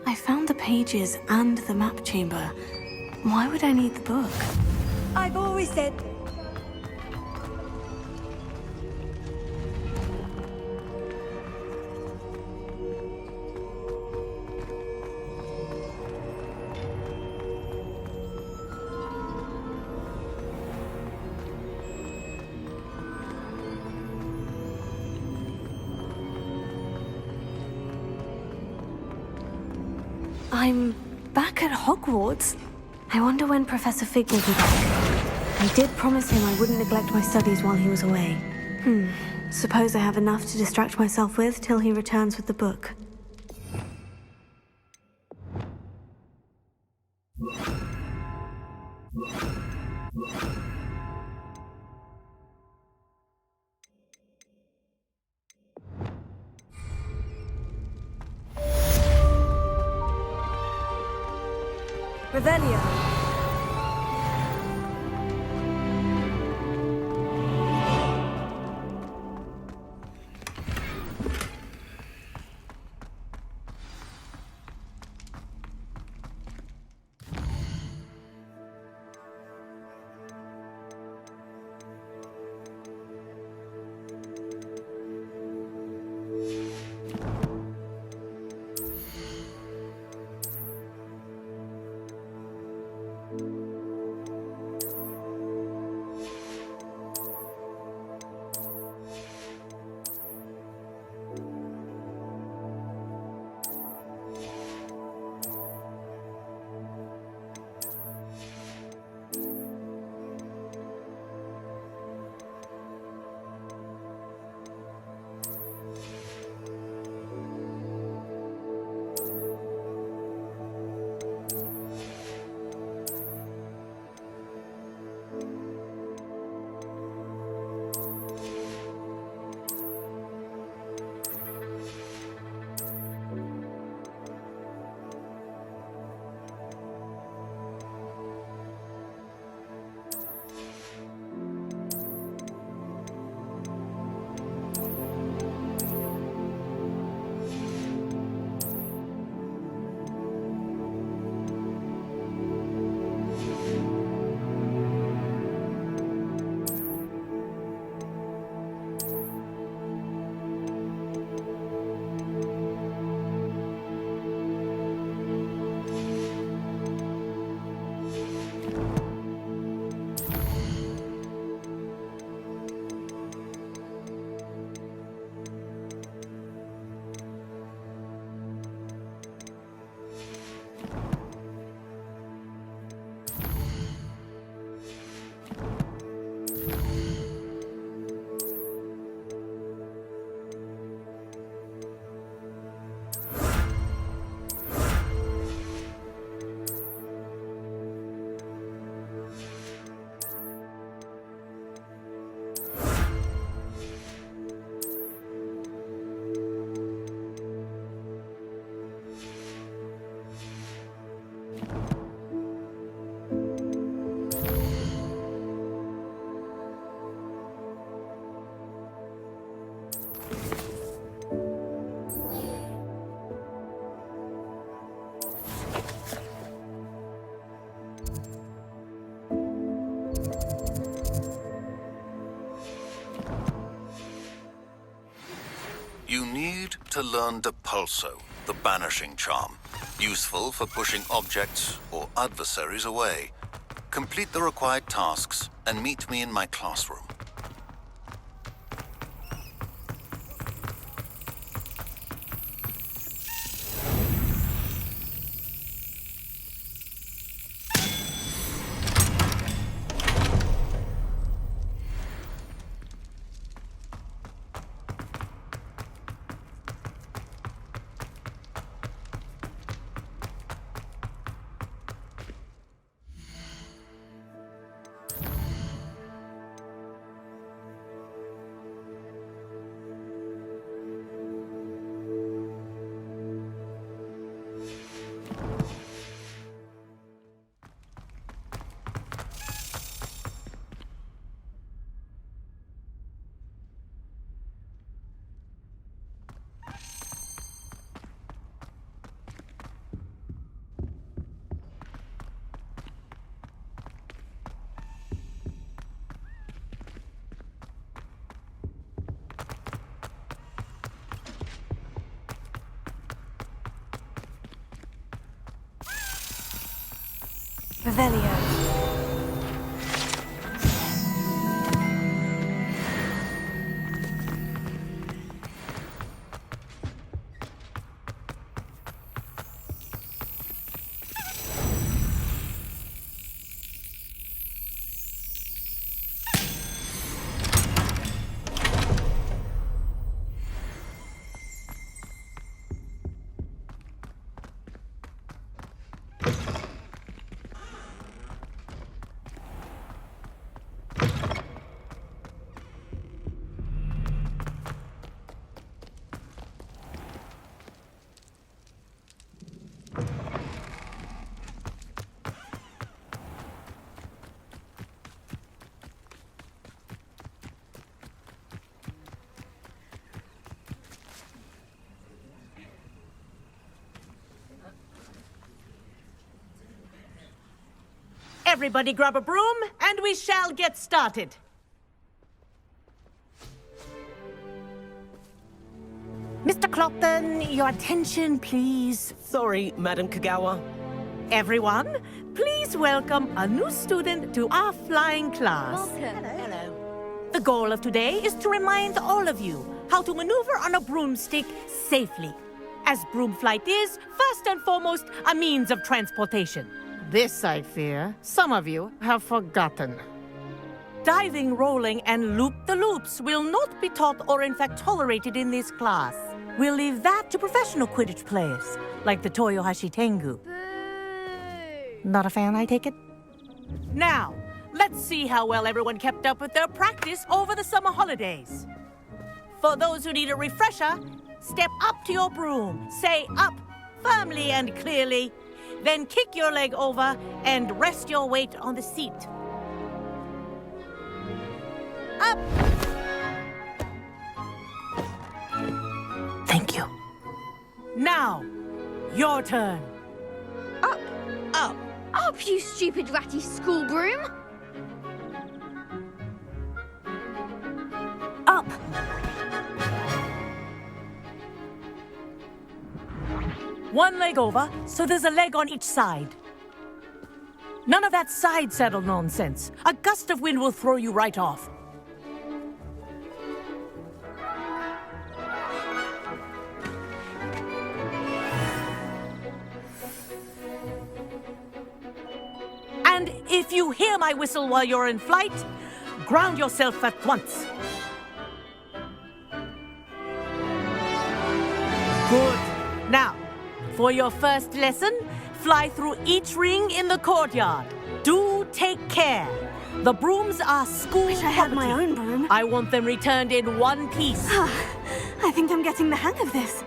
I found the pages and the map chamber. Why would I need the book? I've always said... I'm back at Hogwarts. I wonder when Professor Fig will be back. I did promise him I wouldn't neglect my studies while he was away. Suppose I have enough to distract myself with till he returns with the book. Revelio. You need to learn Depulso, the banishing charm, useful for pushing objects or adversaries away. Complete the required tasks and meet me in my classroom. Revelio. Everybody grab a broom, and we shall get started. Mr. Clopton, your attention, please. Sorry, Madam Kagawa. Everyone, please welcome a new student to our flying class. Hello. The goal of today is to remind all of you how to maneuver on a broomstick safely, as broom flight is, first and foremost, a means of transportation. This, I fear, some of you have forgotten. Diving, rolling, and loop-the-loops will not be taught or in fact tolerated in this class. We'll leave that to professional Quidditch players, like the Toyohashi Tengu. Not a fan, I take it? Now, let's see how well everyone kept up with their practice over the summer holidays. For those who need a refresher, step up to your broom, say up firmly and clearly, then kick your leg over and rest your weight on the seat. Up! Thank you. Now, your turn. Up, Up. up, you stupid ratty school broom! Up! One leg over, so there's a leg on each side. None of that side saddle nonsense. A gust of wind will throw you right off. And if you hear my whistle while you're in flight, ground yourself at once. Good. Now, for your first lesson, fly through each ring in the courtyard. Do take care. The brooms are school Wish I had my property. own broom. I want them returned in one piece. I think I'm getting the hang of this.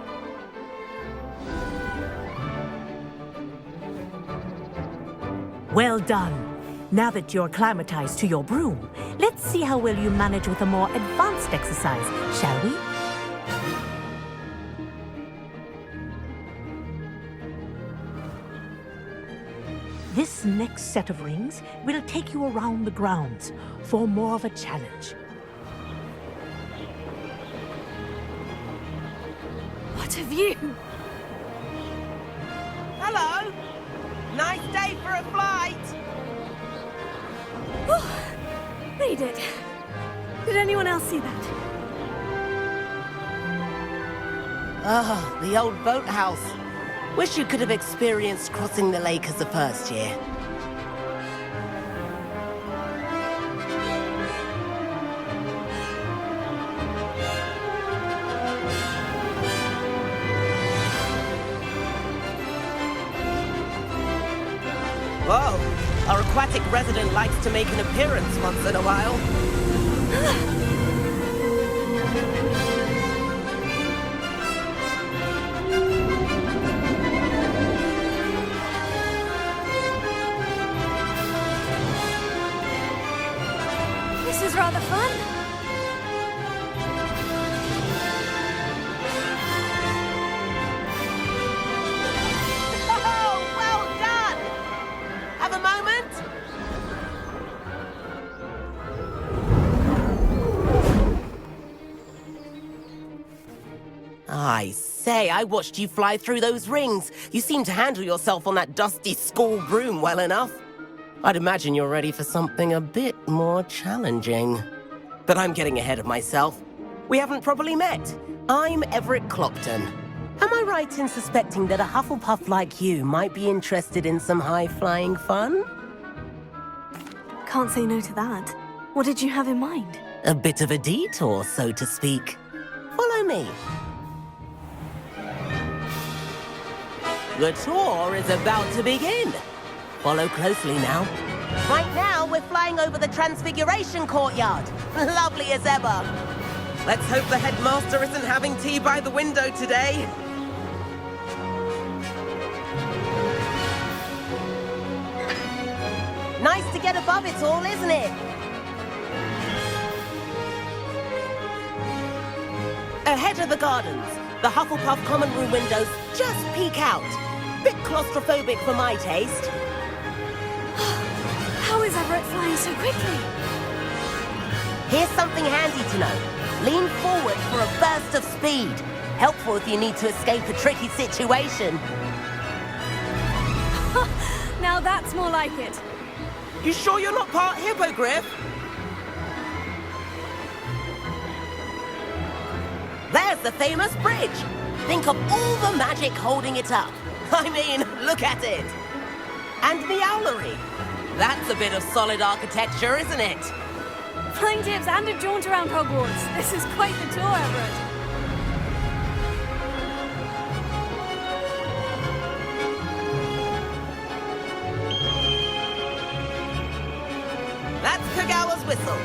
Well done. Now that you're acclimatized to your broom, let's see how well you manage with a more advanced exercise, shall we? This next set of rings will take you around the grounds for more of a challenge. What a view! Hello. Nice day for a flight. Read it. Did anyone else see that? Oh, the old boathouse. Wish you could have experienced crossing the lake as the first year. Whoa! Our aquatic resident likes to make an appearance once in a while. This is rather fun. Oh, well done! Have a moment? I say, I watched you fly through those rings. You seem to handle yourself on that dusty school broom well enough. I'd imagine you're ready for something a bit more challenging. But I'm getting ahead of myself. We haven't properly met. I'm Everett Clopton. Am I right in suspecting that a Hufflepuff like you might be interested in some high-flying fun? Can't say no to that. What did you have in mind? A bit of a detour, so to speak. Follow me. The tour is about to begin. Follow closely now. Right now, we're flying over the Transfiguration Courtyard. Lovely as ever. Let's hope the headmaster isn't having tea by the window today. Nice to get above it all, isn't it? Ahead of the gardens, the Hufflepuff common room windows just peek out. Bit claustrophobic for my taste. How is Everett flying so quickly? Here's something handy to know. Lean forward for a burst of speed. Helpful if you need to escape a tricky situation. Now that's more like it. You sure you're not part hippogriff? There's the famous bridge. Think of all the magic holding it up. I mean, look at it. And the owlery. That's a bit of solid architecture, isn't it? Flying tips and a jaunt around Hogwarts. This is quite the tour, Everett. That's Kagawa's whistle.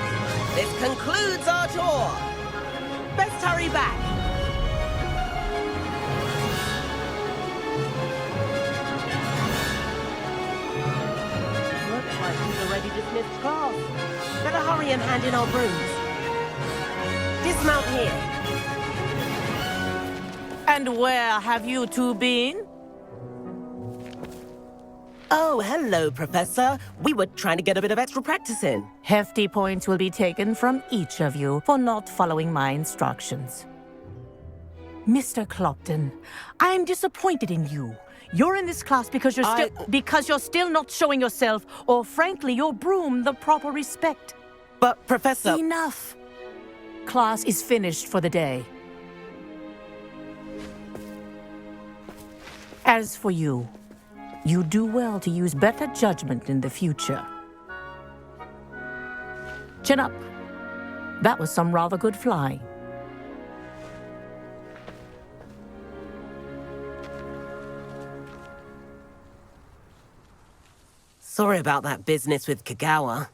This concludes our tour. Best hurry back. Looks like we've already dismissed class. Better hurry and hand in our brooms. Dismount here. And where have you two been? Oh, hello, Professor. We were trying to get a bit of extra practice in. Hefty points will be taken from each of you for not following my instructions. Mr. Clopton, I am disappointed in you. You're in this class because you're still not showing yourself, or frankly, your broom the proper respect. But, Professor... Enough. Class is finished for the day. As for you, you do well to use better judgment in the future. Chin up. That was some rather good flying. Sorry about that business with Kagawa,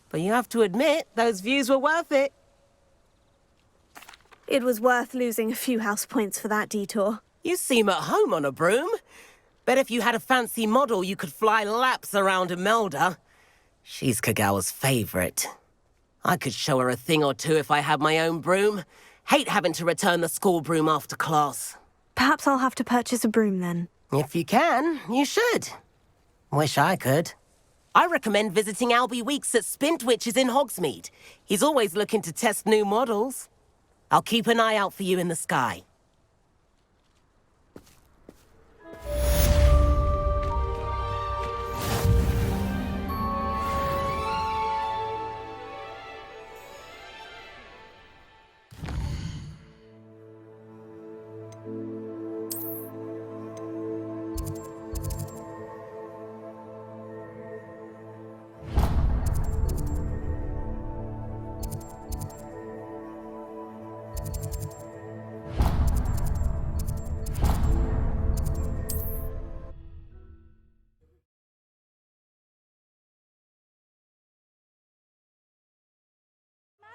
but you have to admit, those views were worth it. It was worth losing a few house points for that detour. You seem at home on a broom. Bet if you had a fancy model, you could fly laps around Imelda. She's Kagawa's favorite. I could show her a thing or two if I had my own broom. Hate having to return the school broom after class. Perhaps I'll have to purchase a broom then. If you can, you should. Wish I could. I recommend visiting Albie Weeks at Spintwitches in Hogsmeade. He's always looking to test new models. I'll keep an eye out for you in the sky.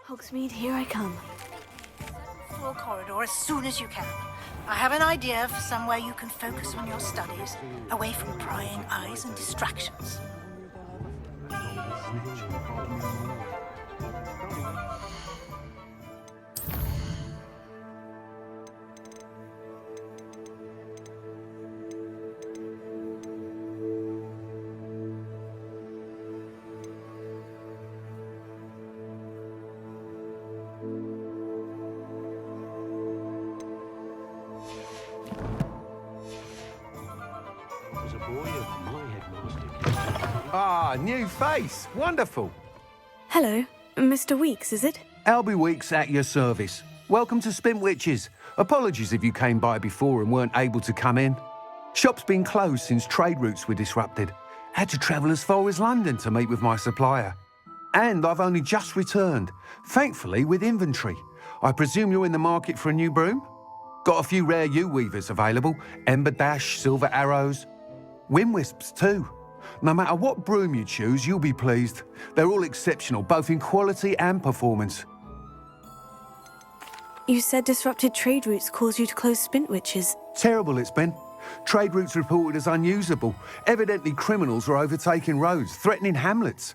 Hogsmeade, here I come. Floor corridor as soon as you can. I have an idea for somewhere you can focus on your studies, away from prying eyes and distractions. Was a boy of my headmaster. Ah, new face. Wonderful. Hello, Mr. Weeks, is it? Albie Weeks at your service. Welcome to Spintwitches. Apologies if you came by before and weren't able to come in. Shop's been closed since trade routes were disrupted. Had to travel as far as London to meet with my supplier. And I've only just returned, thankfully with inventory. I presume you're in the market for a new broom? Got a few rare yew-weavers available, Ember Dash, Silver Arrows. Wind-wisps too. No matter what broom you choose, you'll be pleased. They're all exceptional, both in quality and performance. You said disrupted trade routes caused you to close Spintwitches. Terrible it's been. Trade routes reported as unusable. Evidently criminals are overtaking roads, threatening hamlets.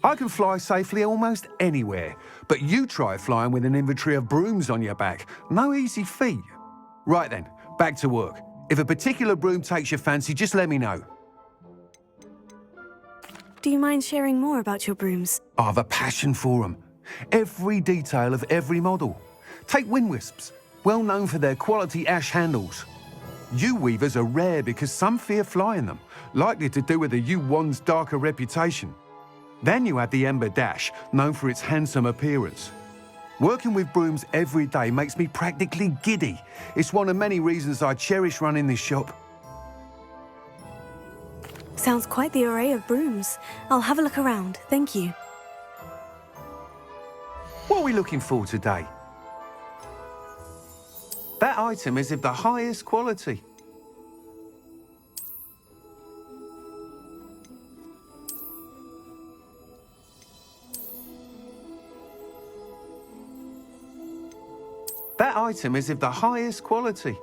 I can fly safely almost anywhere, but you try flying with an inventory of brooms on your back. No easy feat. Right then, back to work. If a particular broom takes your fancy, just let me know. Do you mind sharing more about your brooms? I've a passion for them. Every detail of every model. Take Wind-wisps, well known for their quality ash handles. Yew-weavers are rare because some fear flying them, likely to do with the yew-wand's darker reputation. Then you have the Ember Dash, known for its handsome appearance. Working with brooms every day makes me practically giddy. It's one of many reasons I cherish running this shop. Sounds quite the array of brooms. I'll have a look around, thank you. What are we looking for today? That item is of the highest quality. That item is of the highest quality.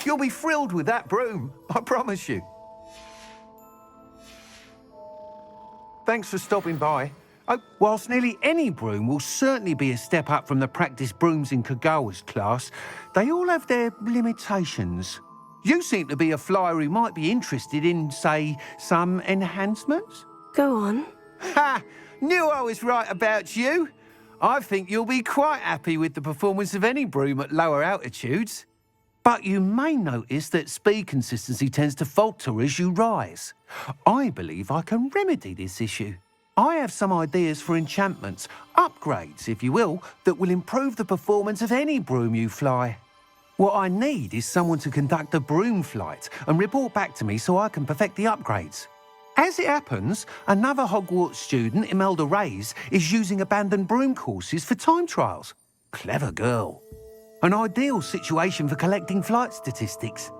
You'll be thrilled with that broom, I promise you. Thanks for stopping by. Oh, whilst nearly any broom will certainly be a step up from the practice brooms in Kagawa's class, they all have their limitations. You seem to be a flyer who might be interested in, say, some enhancements? Go on. Ha! Knew I was right about you. I think you'll be quite happy with the performance of any broom at lower altitudes. But you may notice that speed consistency tends to falter as you rise. I believe I can remedy this issue. I have some ideas for enchantments, upgrades, if you will, that will improve the performance of any broom you fly. What I need is someone to conduct a broom flight and report back to me so I can perfect the upgrades. As it happens, another Hogwarts student, Imelda Reyes, is using abandoned broom courses for time trials. Clever girl. An ideal situation for collecting flight statistics.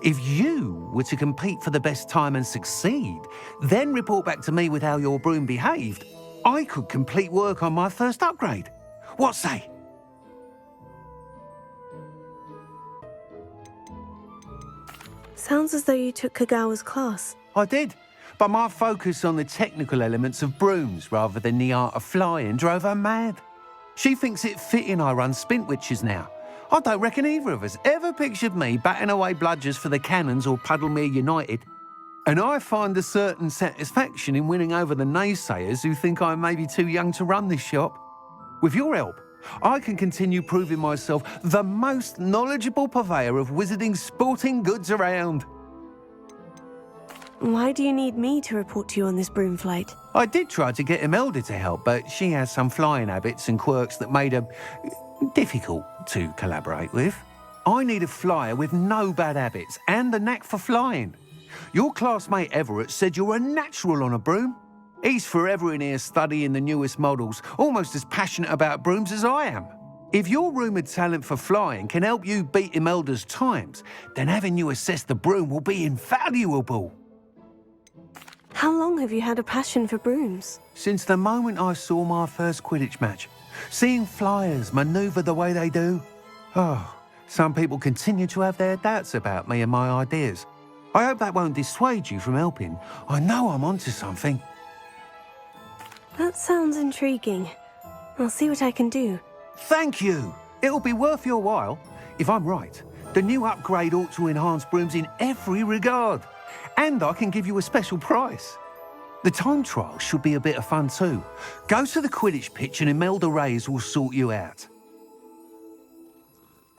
If you were to compete for the best time and succeed, then report back to me with how your broom behaved, I could complete work on my first upgrade. What say? Sounds as though you took Kagawa's class. I did, but my focus on the technical elements of brooms rather than the art of flying drove her mad. She thinks it fitting I run Spintwitches now. I don't reckon either of us ever pictured me batting away bludgers for the Cannons or Puddlemere United. And I find a certain satisfaction in winning over the naysayers who think I may be too young to run this shop. With your help, I can continue proving myself the most knowledgeable purveyor of wizarding sporting goods around. Why do you need me to report to you on this broom flight? I did try to get Imelda to help, but she has some flying habits and quirks that made her difficult to collaborate with. I need a flyer with no bad habits and the knack for flying. Your classmate Everett said you're a natural on a broom. He's forever in here studying the newest models, almost as passionate about brooms as I am. If your rumoured talent for flying can help you beat Imelda's times, then having you assess the broom will be invaluable. How long have you had a passion for brooms? Since the moment I saw my first Quidditch match. Seeing flyers manoeuvre the way they do. Oh, some people continue to have their doubts about me and my ideas. I hope that won't dissuade you from helping. I know I'm onto something. That sounds intriguing. I'll see what I can do. Thank you. It'll be worth your while. If I'm right, the new upgrade ought to enhance brooms in every regard. And I can give you a special price. The time trial should be a bit of fun too. Go to the Quidditch pitch and Imelda Reyes will sort you out.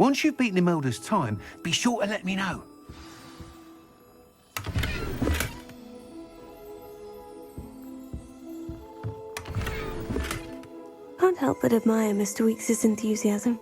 Once you've beaten Imelda's time, be sure to let me know. Can't help but admire Mr. Weeks' enthusiasm.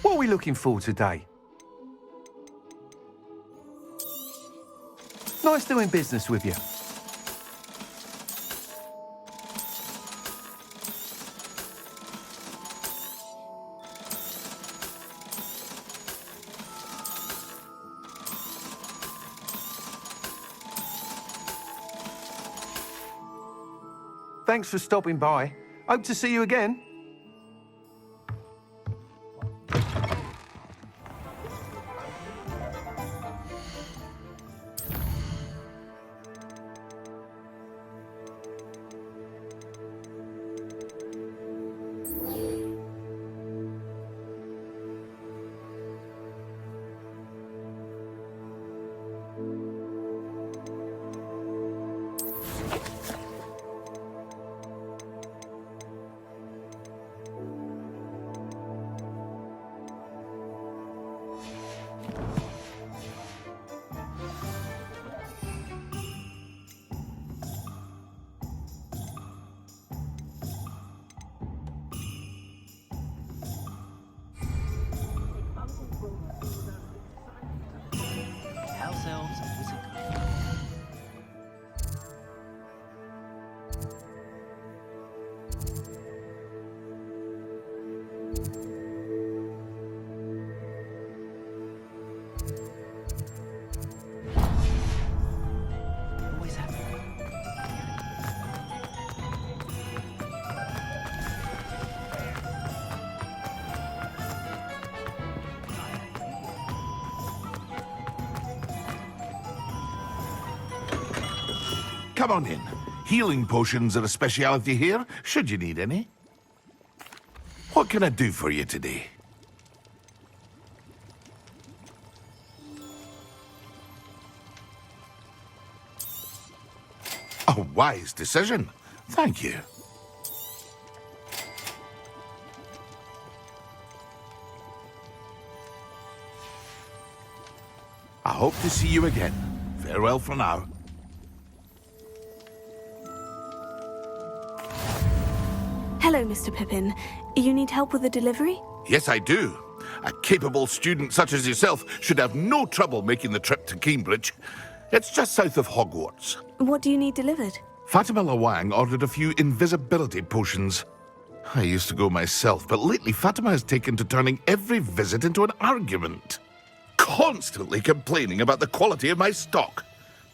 What are we looking for today? Nice doing business with you. Thanks for stopping by. Hope to see you again. Come on in. Healing potions are a speciality here, should you need any. What can I do for you today? A wise decision. Thank you. I hope to see you again. Farewell for now. Hello, Mr. Pippin. You need help with a delivery? Yes, I do. A capable student such as yourself should have no trouble making the trip to Cambridge. It's just south of Hogwarts. What do you need delivered? Fatima Lawang ordered a few invisibility potions. I used to go myself, but lately Fatima has taken to turning every visit into an argument. Constantly complaining about the quality of my stock.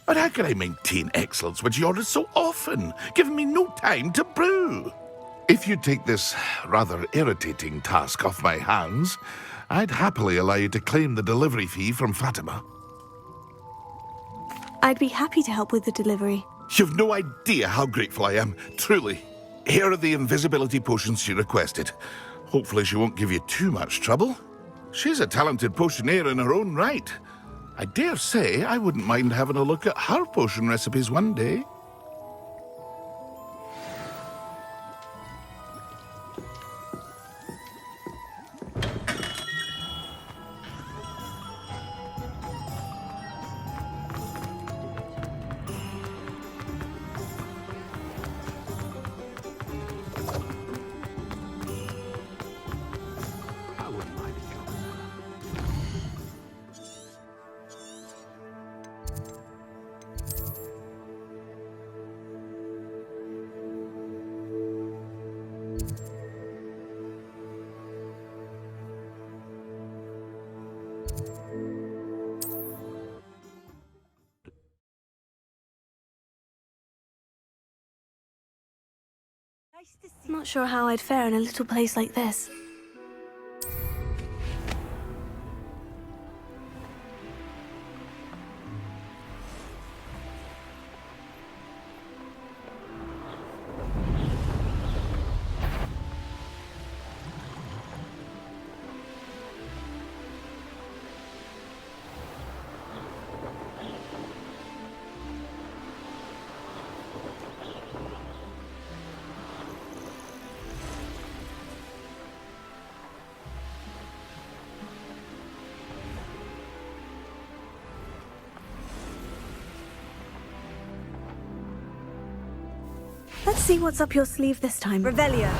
But how can I maintain excellence when she orders so often, giving me no time to brew? If you take this rather irritating task off my hands, I'd happily allow you to claim the delivery fee from Fatima. I'd be happy to help with the delivery. You've no idea how grateful I am, truly. Here are the invisibility potions she requested. Hopefully she won't give you too much trouble. She's a talented potioneer in her own right. I dare say I wouldn't mind having a look at her potion recipes one day. Nice to see Not sure how I'd fare in a little place like this. Let's see what's up your sleeve this time. Revelio.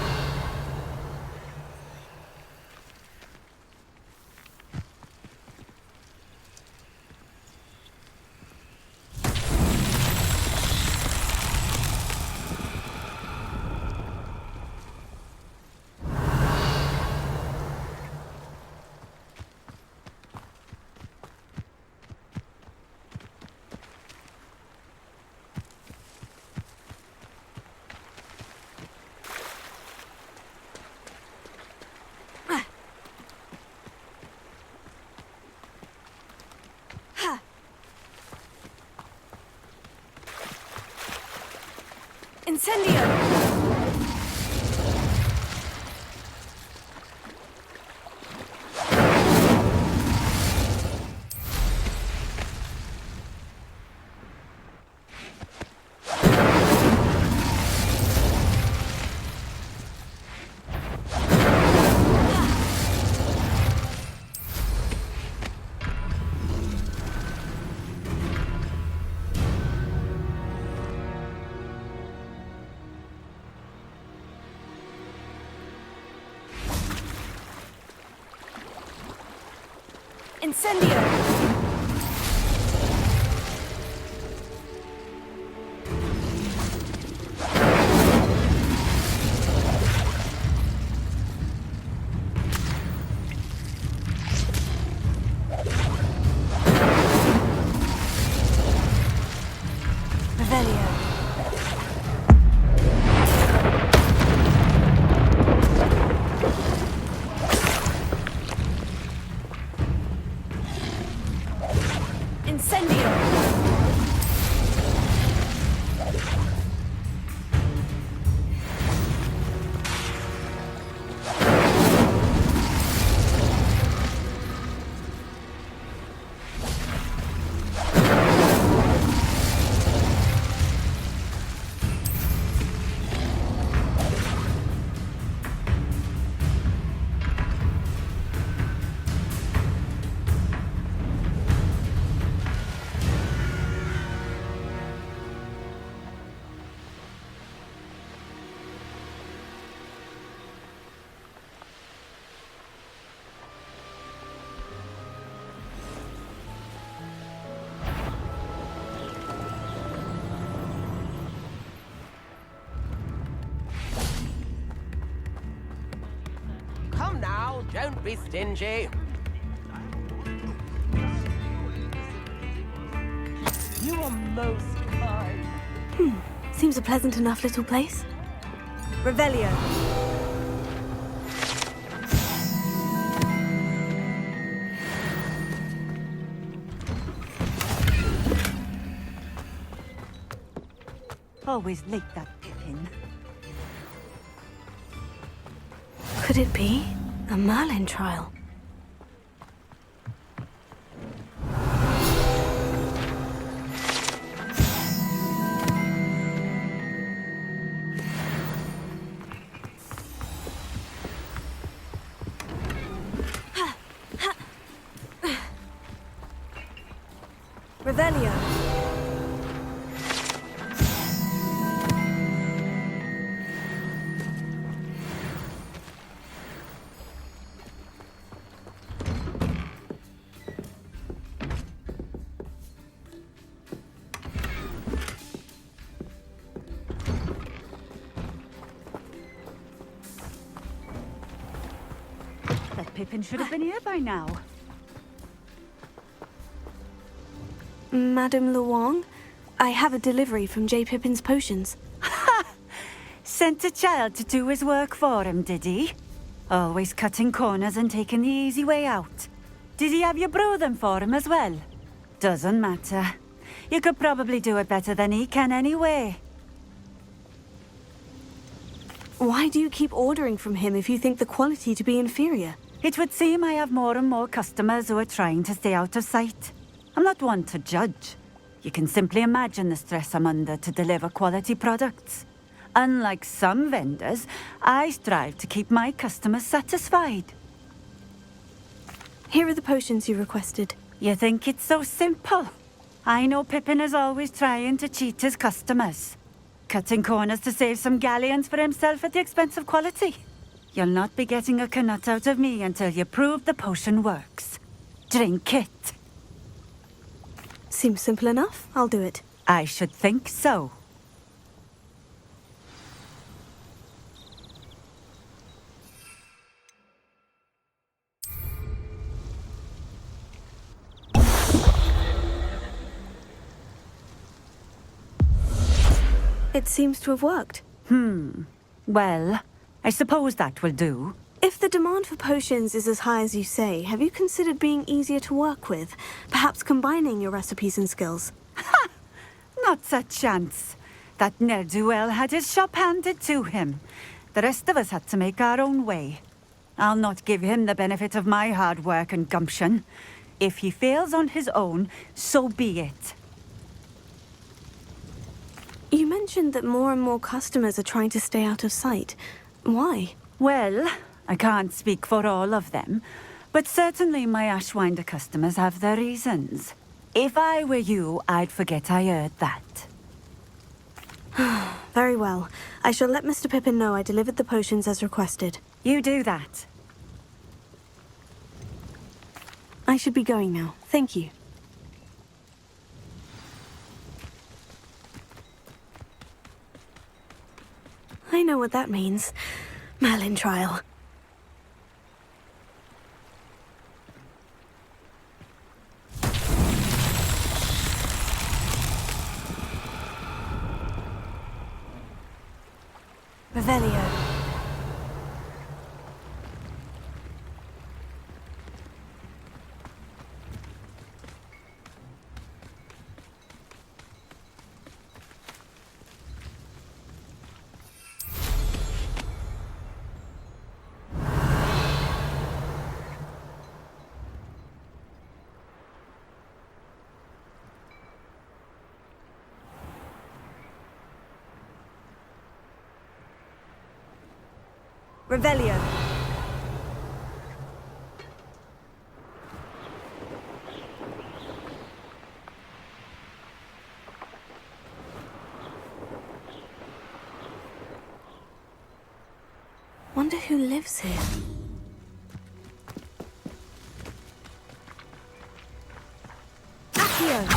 Incendio! Incendio! Revelio. Come now, don't be stingy. You are most kind. Seems a pleasant enough little place. Revelio. Always late, that Pippin. Could it be a Merlin trial? Revelio. That Pippin should have been here by now. Madame Luong, I have a delivery from J. Pippin's Potions. sent a child to do his work for him, did he? Always cutting corners and taking the easy way out. Did he have you brew them for him as well? Doesn't matter. You could probably do it better than he can anyway. Why do you keep ordering from him if you think the quality to be inferior? It would seem I have more and more customers who are trying to stay out of sight. I'm not one to judge. You can simply imagine the stress I'm under to deliver quality products. Unlike some vendors, I strive to keep my customers satisfied. Here are the potions you requested. You think it's so simple? I know Pippin is always trying to cheat his customers. Cutting corners to save some galleons for himself at the expense of quality. You'll not be getting a canut out of me until you prove the potion works. Drink it. Seems simple enough. I'll do it. I should think so. It seems to have worked. Well, I suppose that will do. If the demand for potions is as high as you say, have you considered being easier to work with? Perhaps combining your recipes and skills? Not a chance. That ne'er-do-well had his shop handed to him. The rest of us had to make our own way. I'll not give him the benefit of my hard work and gumption. If he fails on his own, so be it. You mentioned that more and more customers are trying to stay out of sight. Why? Well, I can't speak for all of them, but certainly my Ashwinder customers have their reasons. If I were you, I'd forget I heard that. Very well. I shall let Mr. Pippin know I delivered the potions as requested. You do that. I should be going now. Thank you. I know what that means. Merlin trial. Revelio. Revelio. Wonder who lives here. Accio.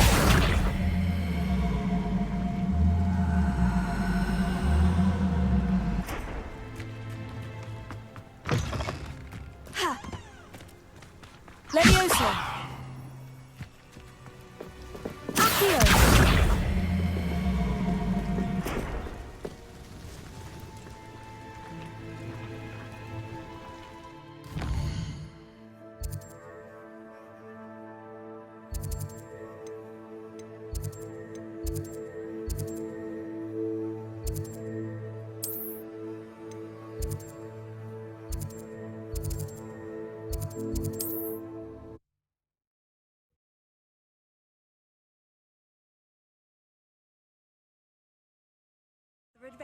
Levioso. Accio.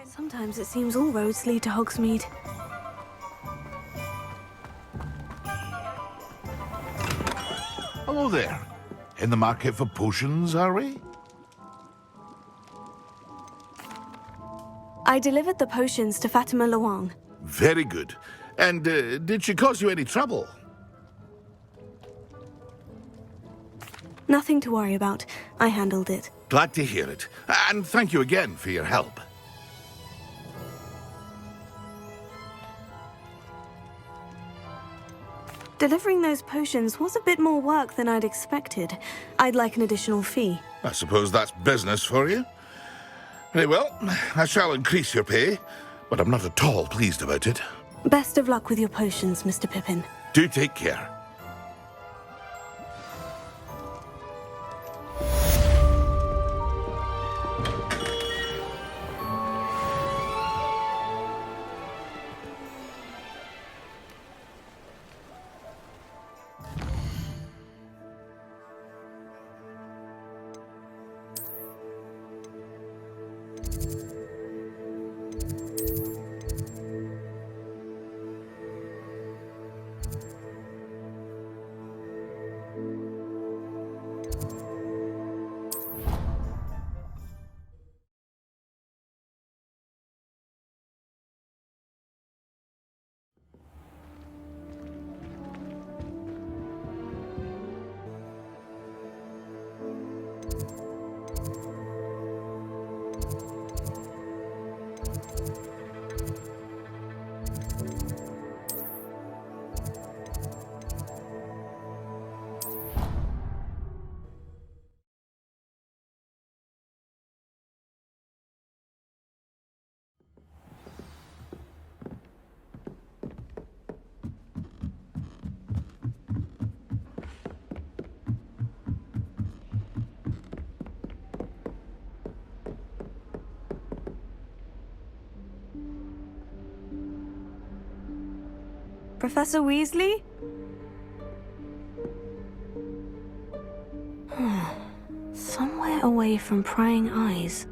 Sometimes it seems all roads lead to Hogsmeade. Hello there. In the market for potions, are we? I delivered the potions to Fatima Luang. Very good. And did she cause you any trouble? Nothing to worry about. I handled it. Glad to hear it. And thank you again for your help. Delivering those potions was a bit more work than I'd expected. I'd like an additional fee. I suppose that's business for you. Very well, I shall increase your pay, but I'm not at all pleased about it. Best of luck with your potions, Mr. Pippin. Do take care. Professor Weasley? Somewhere away from prying eyes.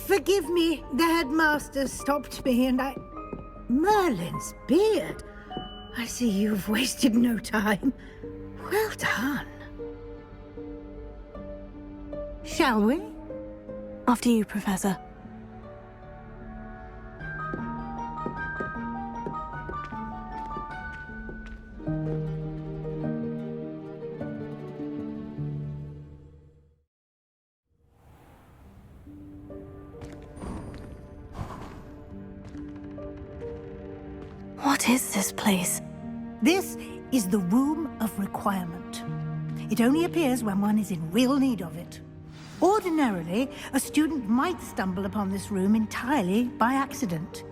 Forgive me, the headmaster stopped me and I... Merlin's beard. I see you've wasted no time. Well done. Shall we? After you, Professor. What is this place? This is the Room of Requirement. It only appears when one is in real need of it. Ordinarily, a student might stumble upon this room entirely by accident.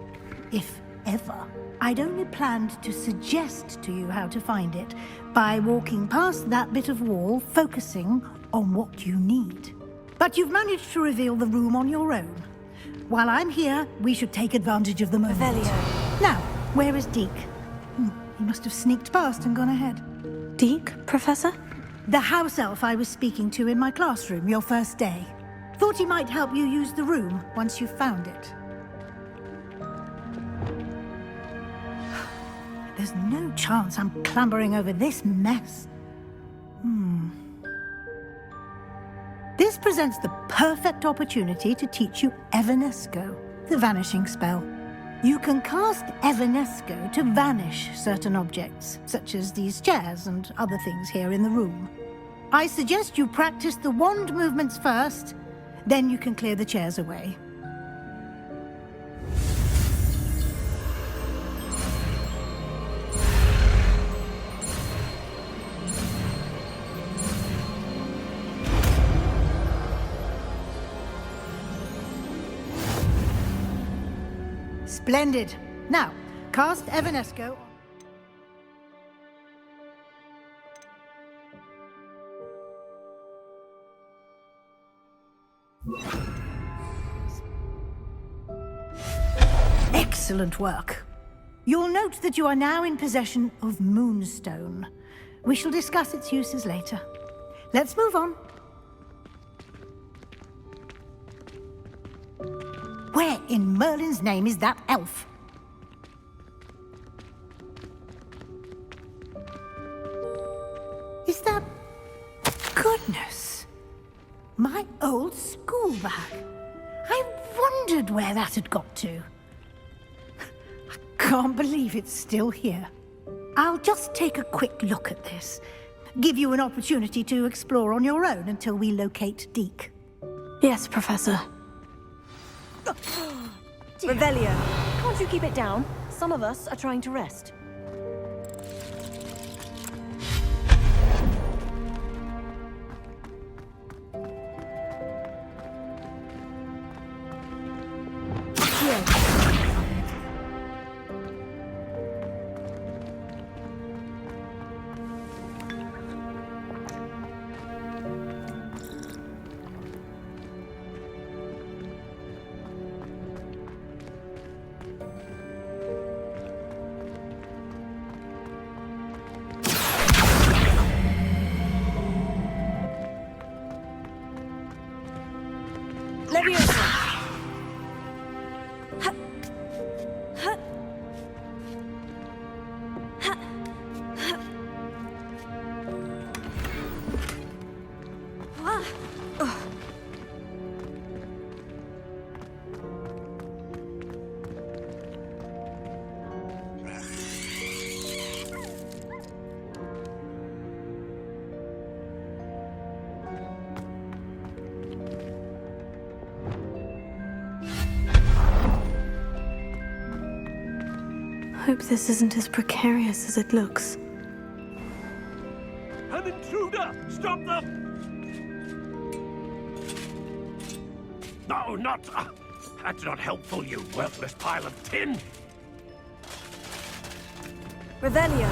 If ever. I'd only planned to suggest to you how to find it by walking past that bit of wall, focusing on what you need. But you've managed to reveal the room on your own. While I'm here, we should take advantage of the moment. Revelio. Now, where is Deke? He must have sneaked past and gone ahead. Deke, Professor? The house elf I was speaking to in my classroom your first day. Thought he might help you use the room once you found it. There's no chance I'm clambering over this mess. This presents the perfect opportunity to teach you Evanesco, the vanishing spell. You can cast Evanesco to vanish certain objects, such as these chairs and other things here in the room. I suggest you practice the wand movements first, then you can clear the chairs away. Splendid. Now, cast Evanesco. Excellent work. You'll note that you are now in possession of Moonstone. We shall discuss its uses later. Let's move on. Where in Merlin's name is that elf? Is that... Goodness! My old school bag. I wondered where that had got to. I can't believe it's still here. I'll just take a quick look at this. give you an opportunity to explore on your own until we locate Deke. Yes, Professor. Revelio. Can't you keep it down? Some of us are trying to rest. Hope this isn't as precarious as it looks. An intruder! Stop them! No, not... that's not helpful, you worthless pile of tin! Revelio.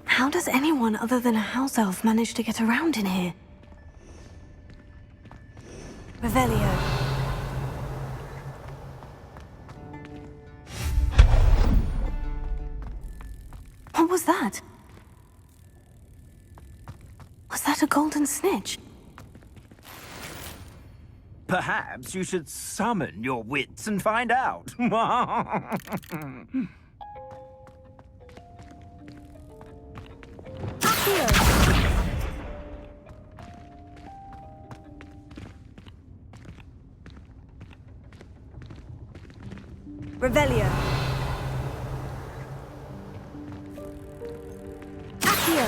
How does anyone other than a house elf manage to get around in here? Revelio. What was that? Was that a golden snitch? Perhaps you should summon your wits and find out. Revelio. Accio.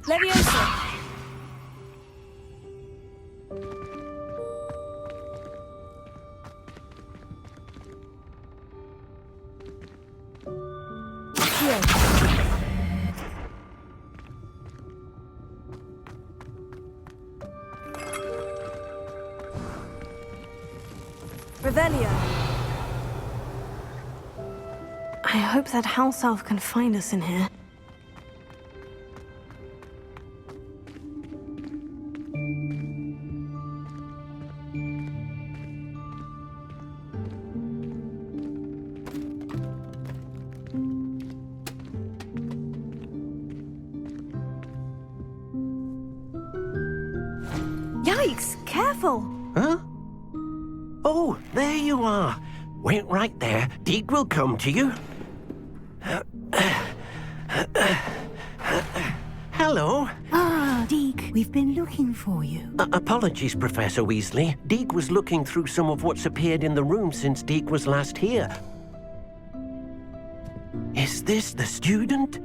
Leviosa. I hope that house elf can find us in here. Yikes! Careful! Huh? Oh, there you are. Wait right there. Deek will come to you. Hello. Ah, Deek, we've been looking for you. Apologies, Professor Weasley. Deek was looking through some of what's appeared in the room since Deek was last here. Is this the student?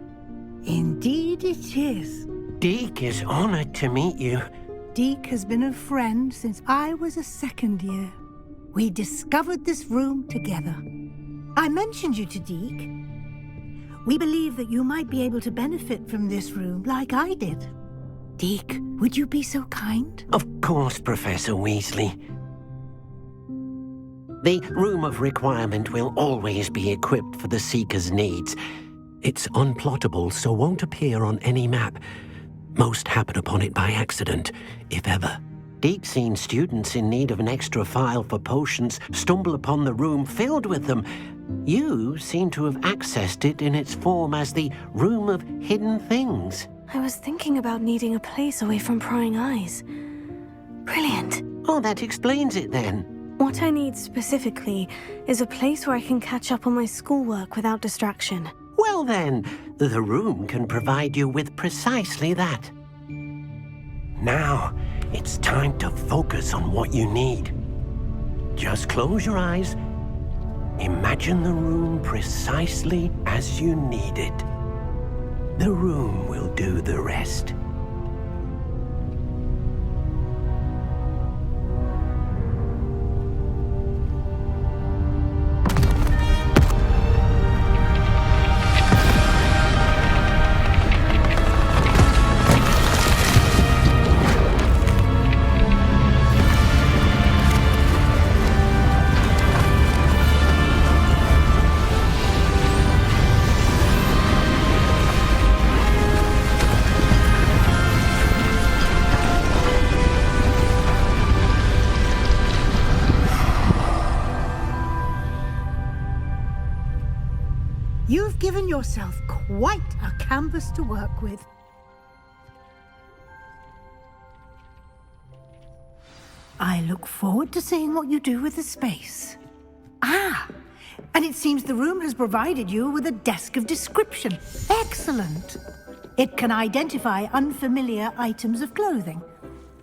Indeed it is. Deek is honored to meet you. Deek has been a friend since I was a second year. We discovered this room together. I mentioned you to Deek. We believe that you might be able to benefit from this room like I did. Deek, would you be so kind? Of course, Professor Weasley. The Room of Requirement will always be equipped for the Seeker's needs. It's unplottable, so won't appear on any map. Most happen upon it by accident, if ever. Deek's seen students in need of an extra file for potions stumble upon the room filled with them. You seem to have accessed it in its form as the Room of Hidden Things. I was thinking about needing a place away from prying eyes. Brilliant. Oh, that explains it then. What I need specifically is a place where I can catch up on my schoolwork without distraction. Well then, the room can provide you with precisely that. Now, it's time to focus on what you need. Just close your eyes. Imagine the room precisely as you need it. The room will do the rest. You've given yourself quite a canvas to work with. I look forward to seeing what you do with the space. Ah, and it seems the room has provided you with a desk of description. Excellent. It can identify unfamiliar items of clothing.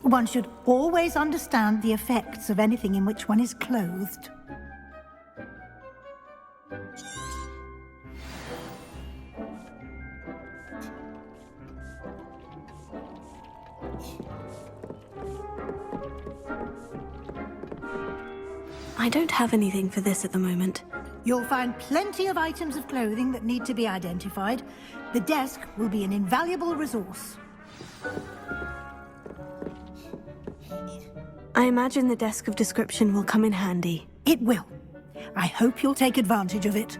One should always understand the effects of anything in which one is clothed. I don't have anything for this at the moment. You'll find plenty of items of clothing that need to be identified. The desk will be an invaluable resource. I imagine the desk of description will come in handy. It will. I hope you'll take advantage of it.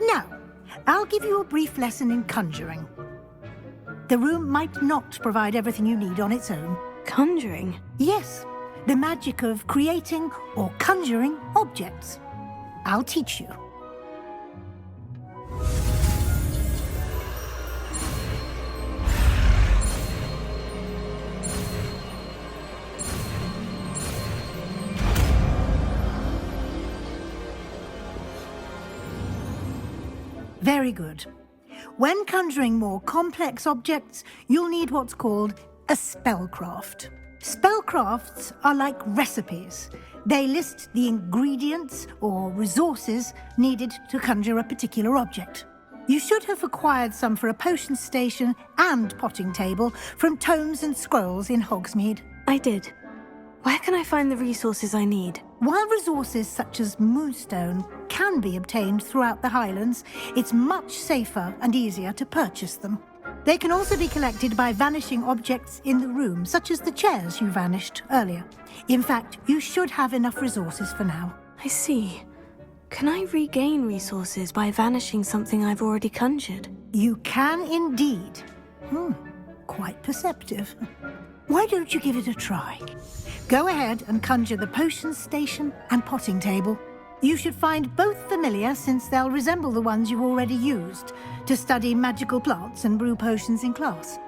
Now, I'll give you a brief lesson in conjuring. The room might not provide everything you need on its own. Conjuring? Yes. The magic of creating or conjuring objects. I'll teach you. Very good. When conjuring more complex objects, you'll need what's called a spellcraft. Spellcrafts are like recipes. They list the ingredients or resources needed to conjure a particular object. You should have acquired some for a potion station and potting table from tomes and scrolls in Hogsmeade. I did. Where can I find the resources I need? While resources such as moonstone can be obtained throughout the Highlands, it's much safer and easier to purchase them. They can also be collected by vanishing objects in the room, such as the chairs you vanished earlier. In fact, you should have enough resources for now. I see. Can I regain resources by vanishing something I've already conjured? You can indeed. Quite perceptive. Why don't you give it a try? Go ahead and conjure the potions station and potting table. You should find both familiar, since they'll resemble the ones you've already used to study magical plants and brew potions in class.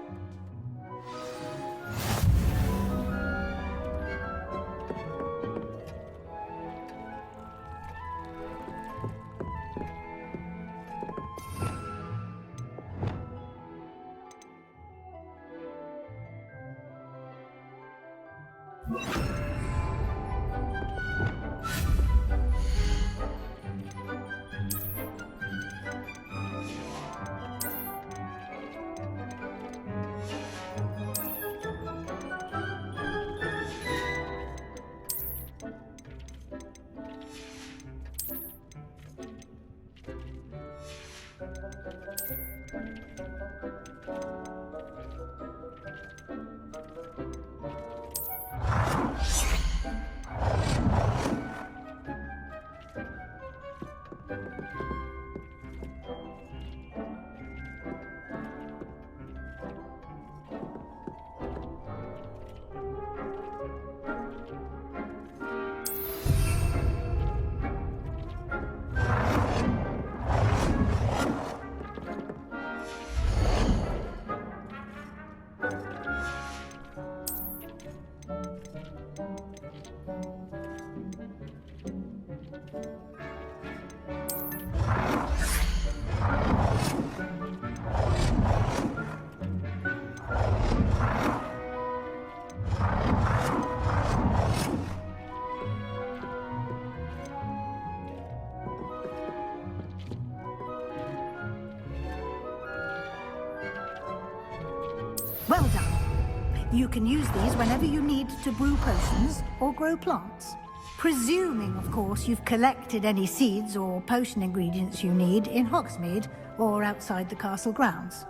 Well done. You can use these whenever you need to brew potions or grow plants. Presuming, of course, you've collected any seeds or potion ingredients you need in Hogsmeade or outside the castle grounds.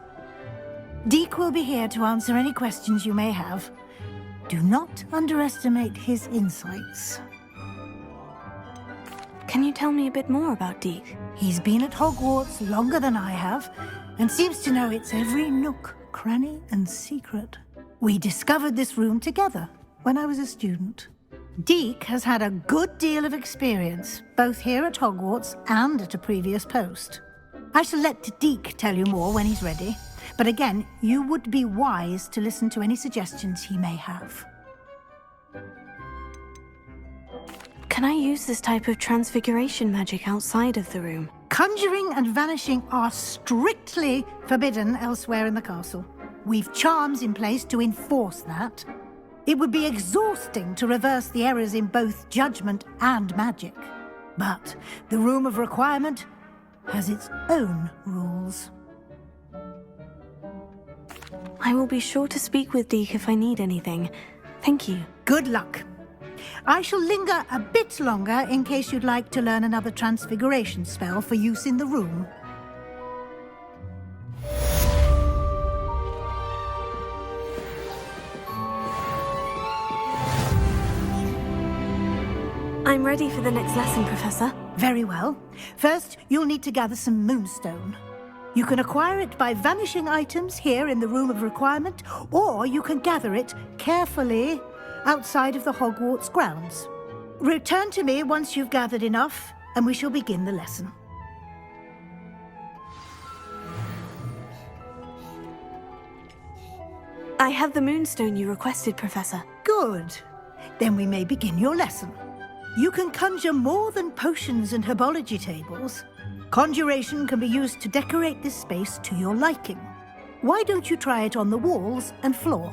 Deek will be here to answer any questions you may have. Do not underestimate his insights. Can you tell me a bit more about Deek? He's been at Hogwarts longer than I have, and seems to know its every nook, cranny, and secret. We discovered this room together when I was a student. Deek has had a good deal of experience, both here at Hogwarts and at a previous post. I shall let Deek tell you more when he's ready, but again, you would be wise to listen to any suggestions he may have. Can I use this type of transfiguration magic outside of the room? Conjuring and vanishing are strictly forbidden elsewhere in the castle. We've charms in place to enforce that. It would be exhausting to reverse the errors in both judgment and magic. But the Room of Requirement has its own rules. I will be sure to speak with Deek if I need anything. Thank you. Good luck. I shall linger a bit longer in case you'd like to learn another transfiguration spell for use in the room. I'm ready for the next lesson, Professor. Very well. First, you'll need to gather some moonstone. You can acquire it by vanishing items here in the Room of Requirement, or you can gather it carefully outside of the Hogwarts grounds. Return to me once you've gathered enough, and we shall begin the lesson. I have the moonstone you requested, Professor. Good. Then we may begin your lesson. You can conjure more than potions and herbology tables. Conjuration can be used to decorate this space to your liking. Why don't you try it on the walls and floor?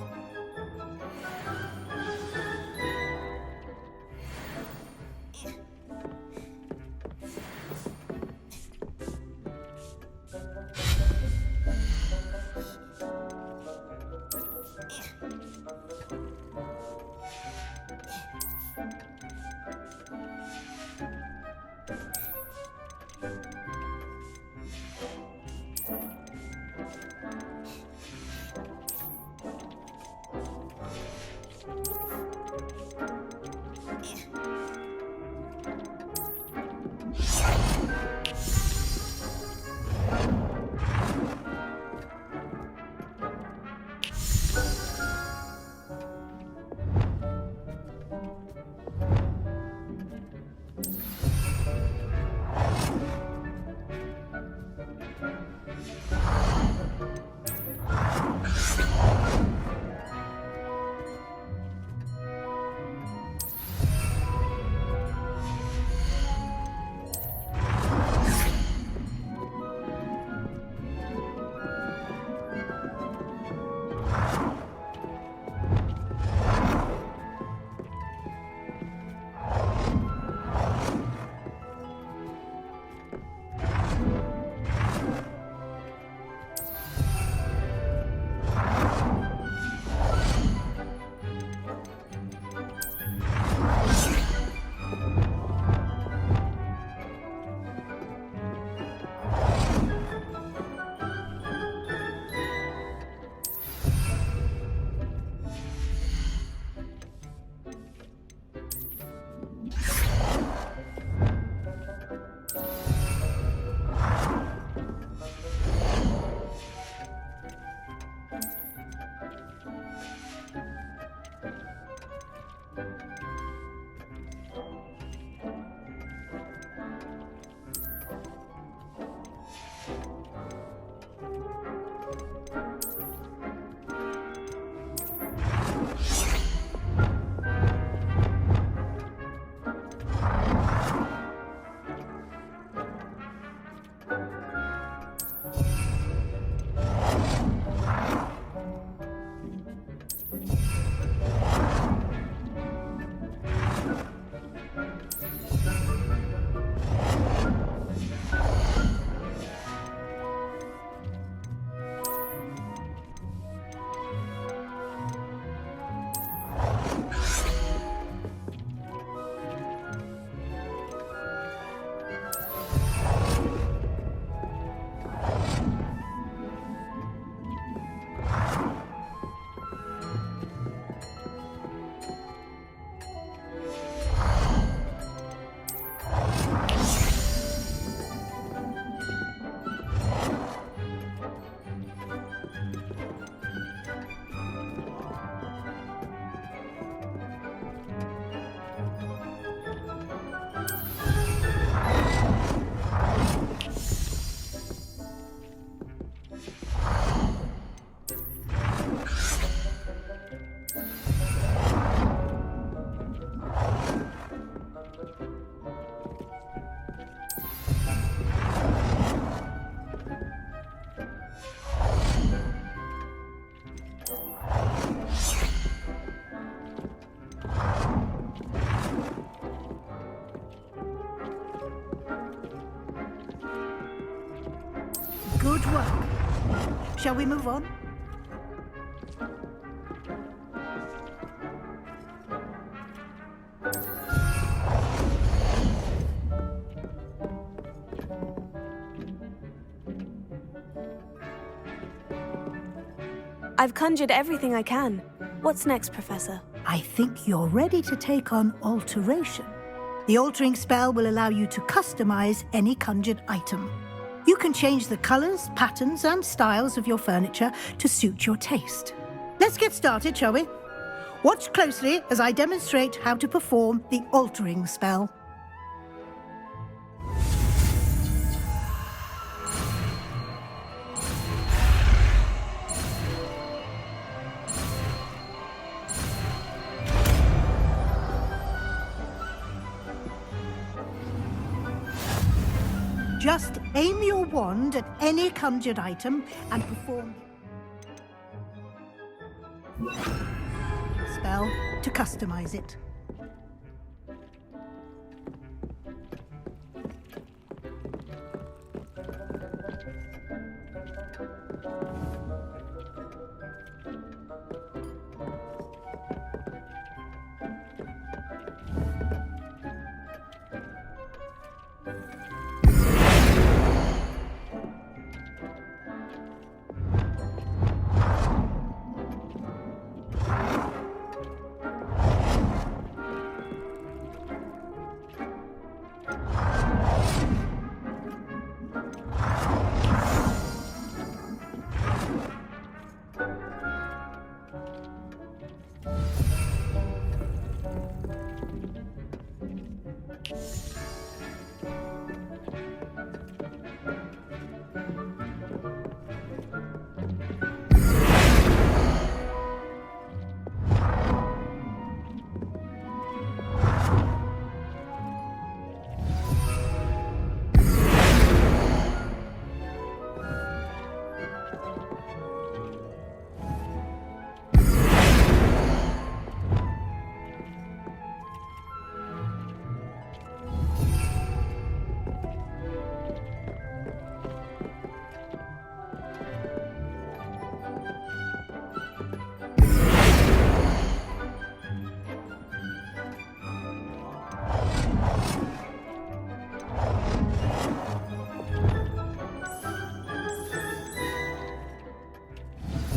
Shall we move on? I've conjured everything I can. What's next, Professor? I think you're ready to take on alteration. The altering spell will allow you to customize any conjured item. You can change the colors, patterns, and styles of your furniture to suit your taste. Let's get started, shall we? Watch closely as I demonstrate how to perform the altering spell. Just aim your wand at any conjured item and perform the spell to customize it.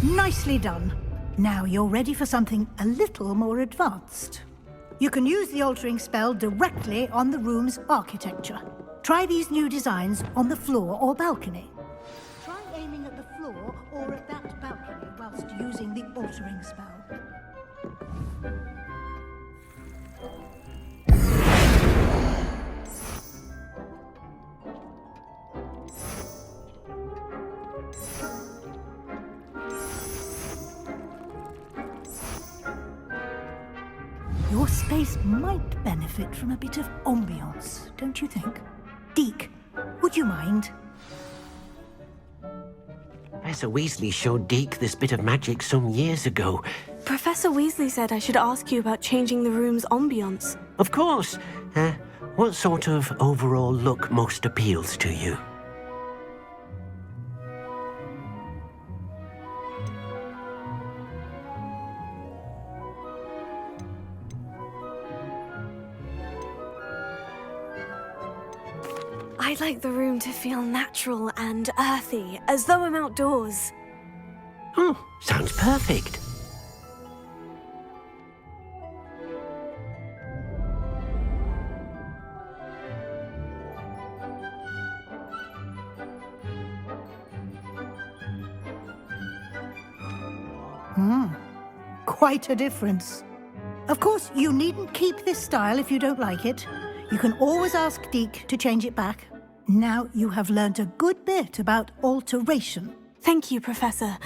Nicely done. Now you're ready for something a little more advanced. You can use the altering spell directly on the room's architecture. Try these new designs on the floor or balcony. Try aiming at the floor or at that balcony whilst using the altering spell. Your space might benefit from a bit of ambiance, don't you think? Deke, would you mind? Professor Weasley showed Deke this bit of magic some years ago. Professor Weasley said I should ask you about changing the room's ambiance. Of course. What sort of overall look most appeals to you? I'd like the room to feel natural and earthy, as though I'm outdoors. Oh, sounds perfect. Quite a difference. Of course, you needn't keep this style if you don't like it. You can always ask Deke to change it back. Now you have learnt a good bit about alteration. Thank you, Professor.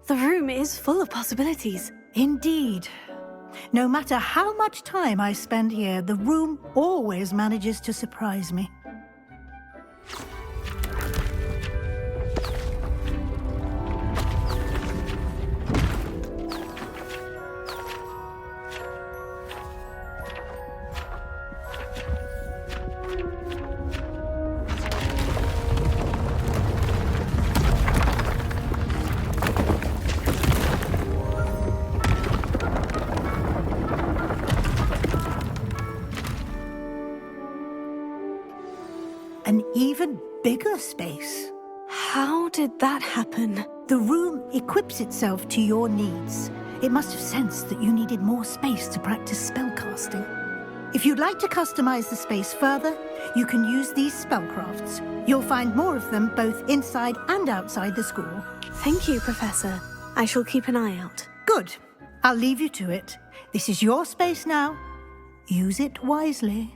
The room is full of possibilities. Indeed. No matter how much time I spend here, the room always manages to surprise me. bigger space. How did that happen? The room equips itself to your needs. It must have sensed that you needed more space to practice spellcasting. If you'd like to customize the space further, you can use these spellcrafts. You'll find more of them both inside and outside the school. Thank you, Professor. I shall keep an eye out. Good. I'll leave you to it. This is your space now. Use it wisely.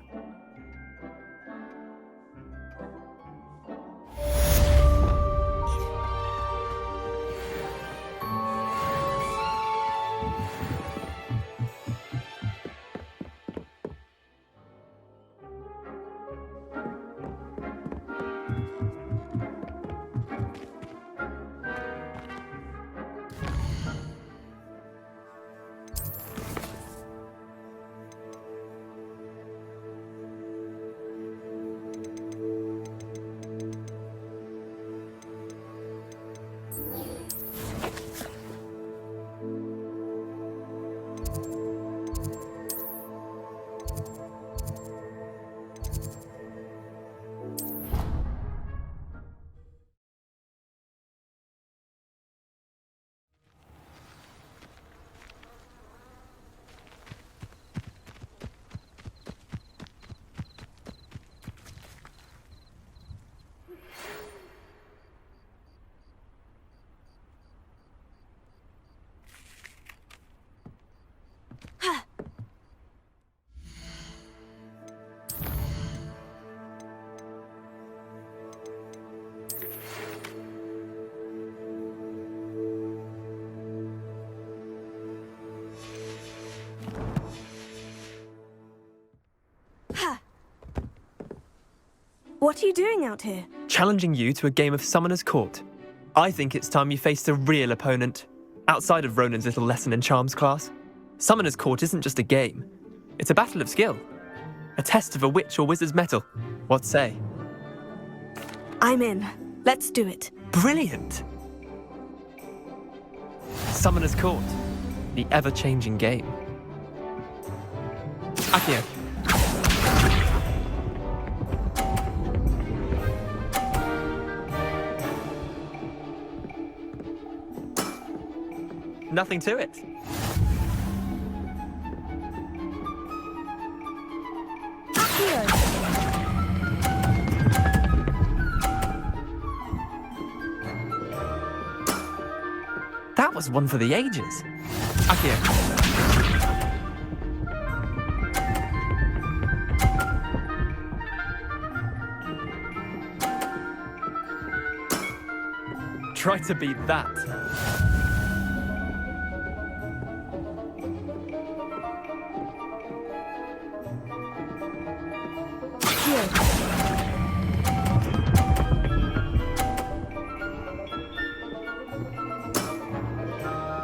What are you doing out here? Challenging you to a game of Summoner's Court. I think it's time you faced a real opponent, outside of Ronan's little lesson in charms class. Summoner's Court isn't just a game. It's a battle of skill. A test of a witch or wizard's mettle. What say? I'm in. Let's do it. Brilliant! Summoner's Court. The ever-changing game. Akio. Nothing to it. That was one for the ages. Akio. Try to beat that.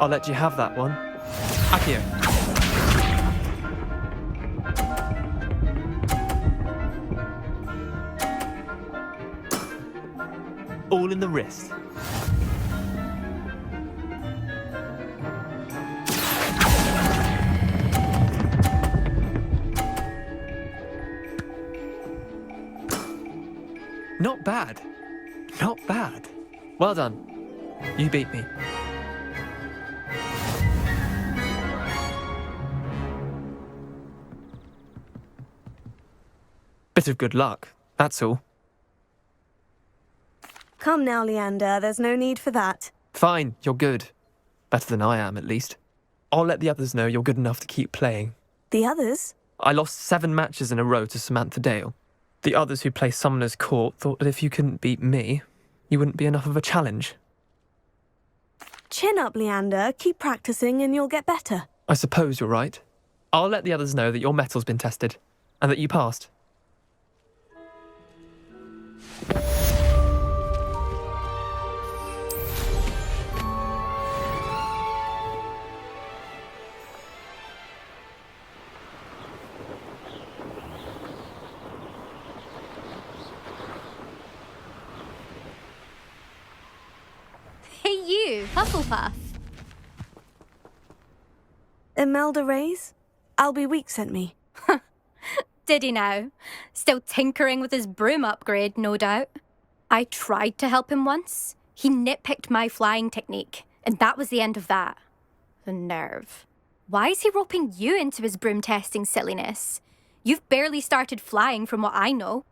I'll let you have that one. Akio. All in the wrist. Not bad. Not bad. Well done. You beat me. Bit of good luck, that's all. Come now, Leander. There's no need for that. Fine, you're good. Better than I am, at least. I'll let the others know you're good enough to keep playing. The others? I lost 7 matches in a row to Samantha Dale. The others who play Summoner's Court thought that if you couldn't beat me, you wouldn't be enough of a challenge. Chin up, Leander. Keep practicing and you'll get better. I suppose you're right. I'll let the others know that your metal's been tested, and that you passed. Hey you, Hufflepuff. Imelda Reyes? Albie Week sent me. Did he now? Still tinkering with his broom upgrade, no doubt. I tried to help him once. He nitpicked my flying technique, and that was the end of that. The nerve. Why is he roping you into his broom testing silliness? You've barely started flying from what I know.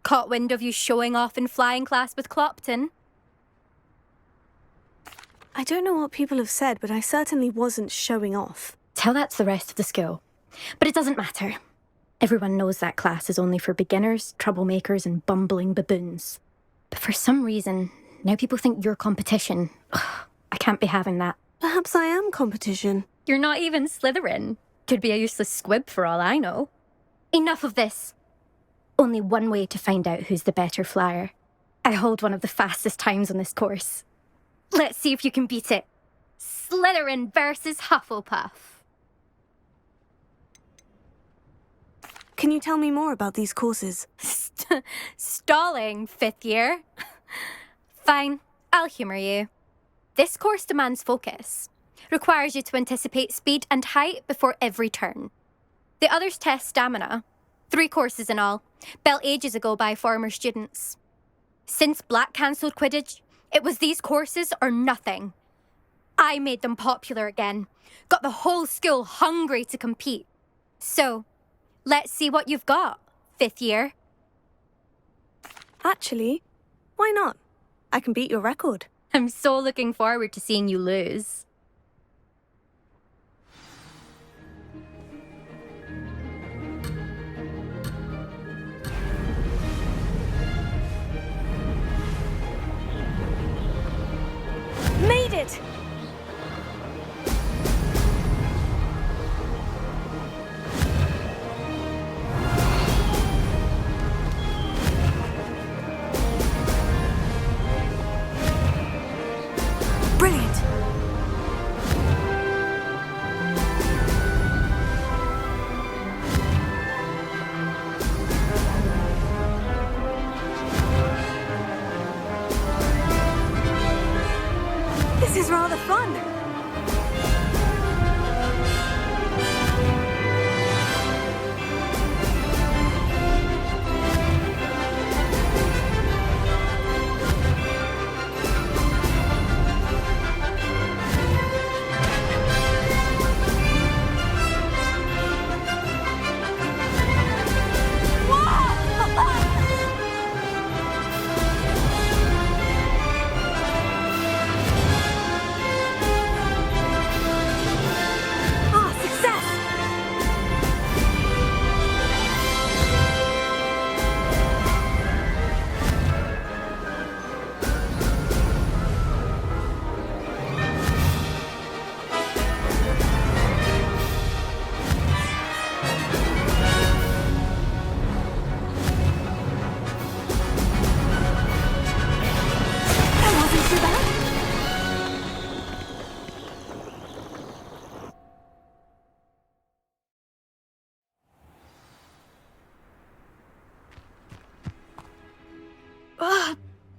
Caught wind of you showing off in flying class with Clopton. I don't know what people have said, but I certainly wasn't showing off. Tell that to the rest of the school. But it doesn't matter. Everyone knows that class is only for beginners, troublemakers, and bumbling baboons. But for some reason, now people think you're competition. Ugh, I can't be having that. Perhaps I am competition. You're not even Slytherin. Could be a useless squib for all I know. Enough of this. Only one way to find out who's the better flyer. I hold one of the fastest times on this course. Let's see if you can beat it. Slytherin versus Hufflepuff. Can you tell me more about these courses? Stalling, 5th year. Fine, I'll humour you. This course demands focus. Requires you to anticipate speed and height before every turn. The others test stamina. 3 courses in all, built ages ago by former students. Since Black cancelled Quidditch, it was these courses or nothing. I made them popular again. Got the whole school hungry to compete. So, let's see what you've got, 5th year. Actually, why not? I can beat your record. I'm so looking forward to seeing you lose. Made it! Brilliant! This is rather fun.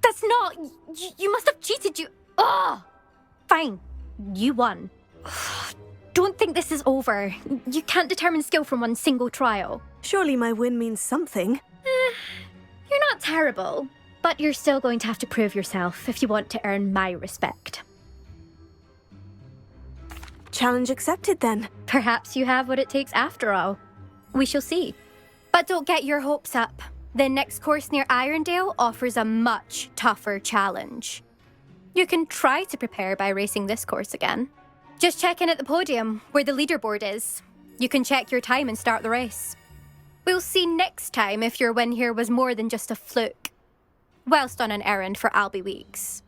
That's not... You must have cheated, you... Ugh! Fine. You won. Don't think this is over. You can't determine skill from one single trial. Surely my win means something. You're not terrible, but you're still going to have to prove yourself if you want to earn my respect. Challenge accepted, then. Perhaps you have what it takes after all. We shall see. But don't get your hopes up. The next course near Irondale offers a much tougher challenge. You can try to prepare by racing this course again. Just check in at the podium, where the leaderboard is. You can check your time and start the race. We'll see next time if your win here was more than just a fluke. Whilst on an errand for Albie Weeks.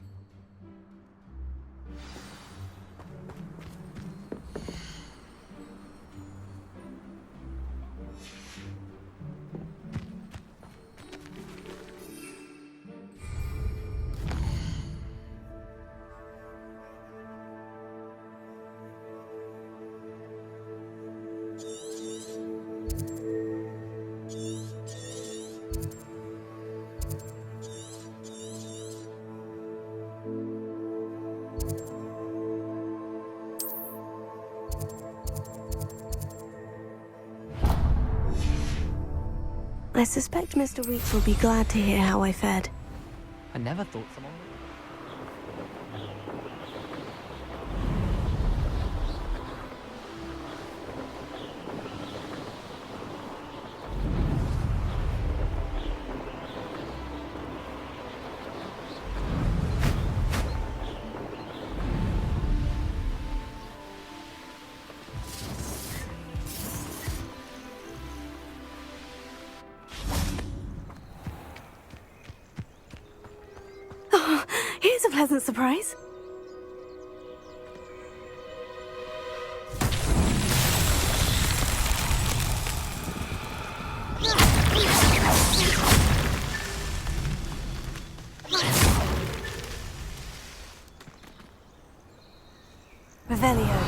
I suspect Mr. Weeks will be glad to hear how I fared. I never thought someone would. Here's a pleasant surprise. Revelio.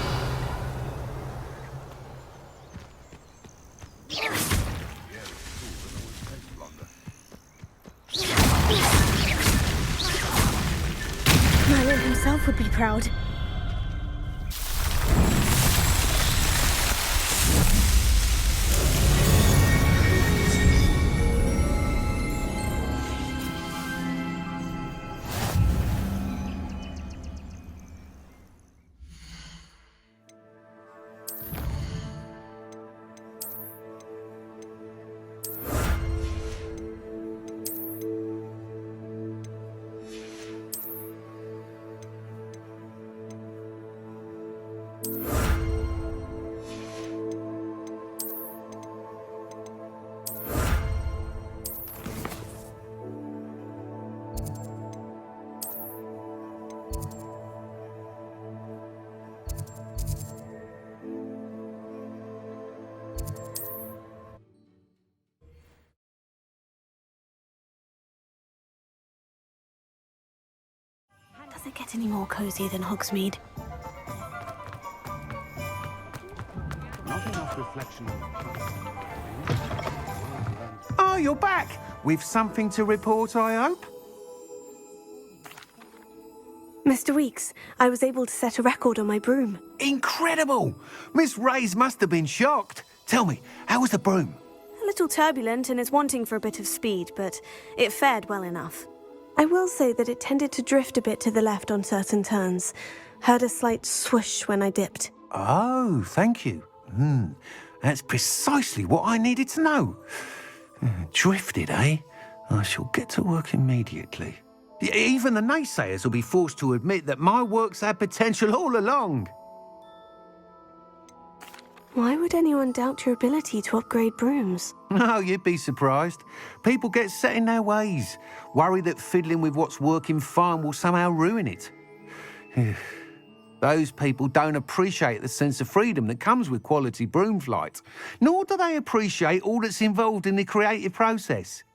Merlin himself would be proud. Does it get any more cozy than Hogsmeade? Not enough reflection. Oh, you're back! With something to report, I hope? Mr. Weeks, I was able to set a record on my broom. Incredible! Miss Reyes must have been shocked. Tell me, how was the broom? A little turbulent and is wanting for a bit of speed, but it fared well enough. I will say that it tended to drift a bit to the left on certain turns. Heard a slight swoosh when I dipped. Oh, thank you. That's precisely what I needed to know. Drifted, eh? I shall get to work immediately. Even the naysayers will be forced to admit that my work's had potential all along. Why would anyone doubt your ability to upgrade brooms? No, you'd be surprised. People get set in their ways, worry that fiddling with what's working fine will somehow ruin it. Those people don't appreciate the sense of freedom that comes with quality broom flight, nor do they appreciate all that's involved in the creative process.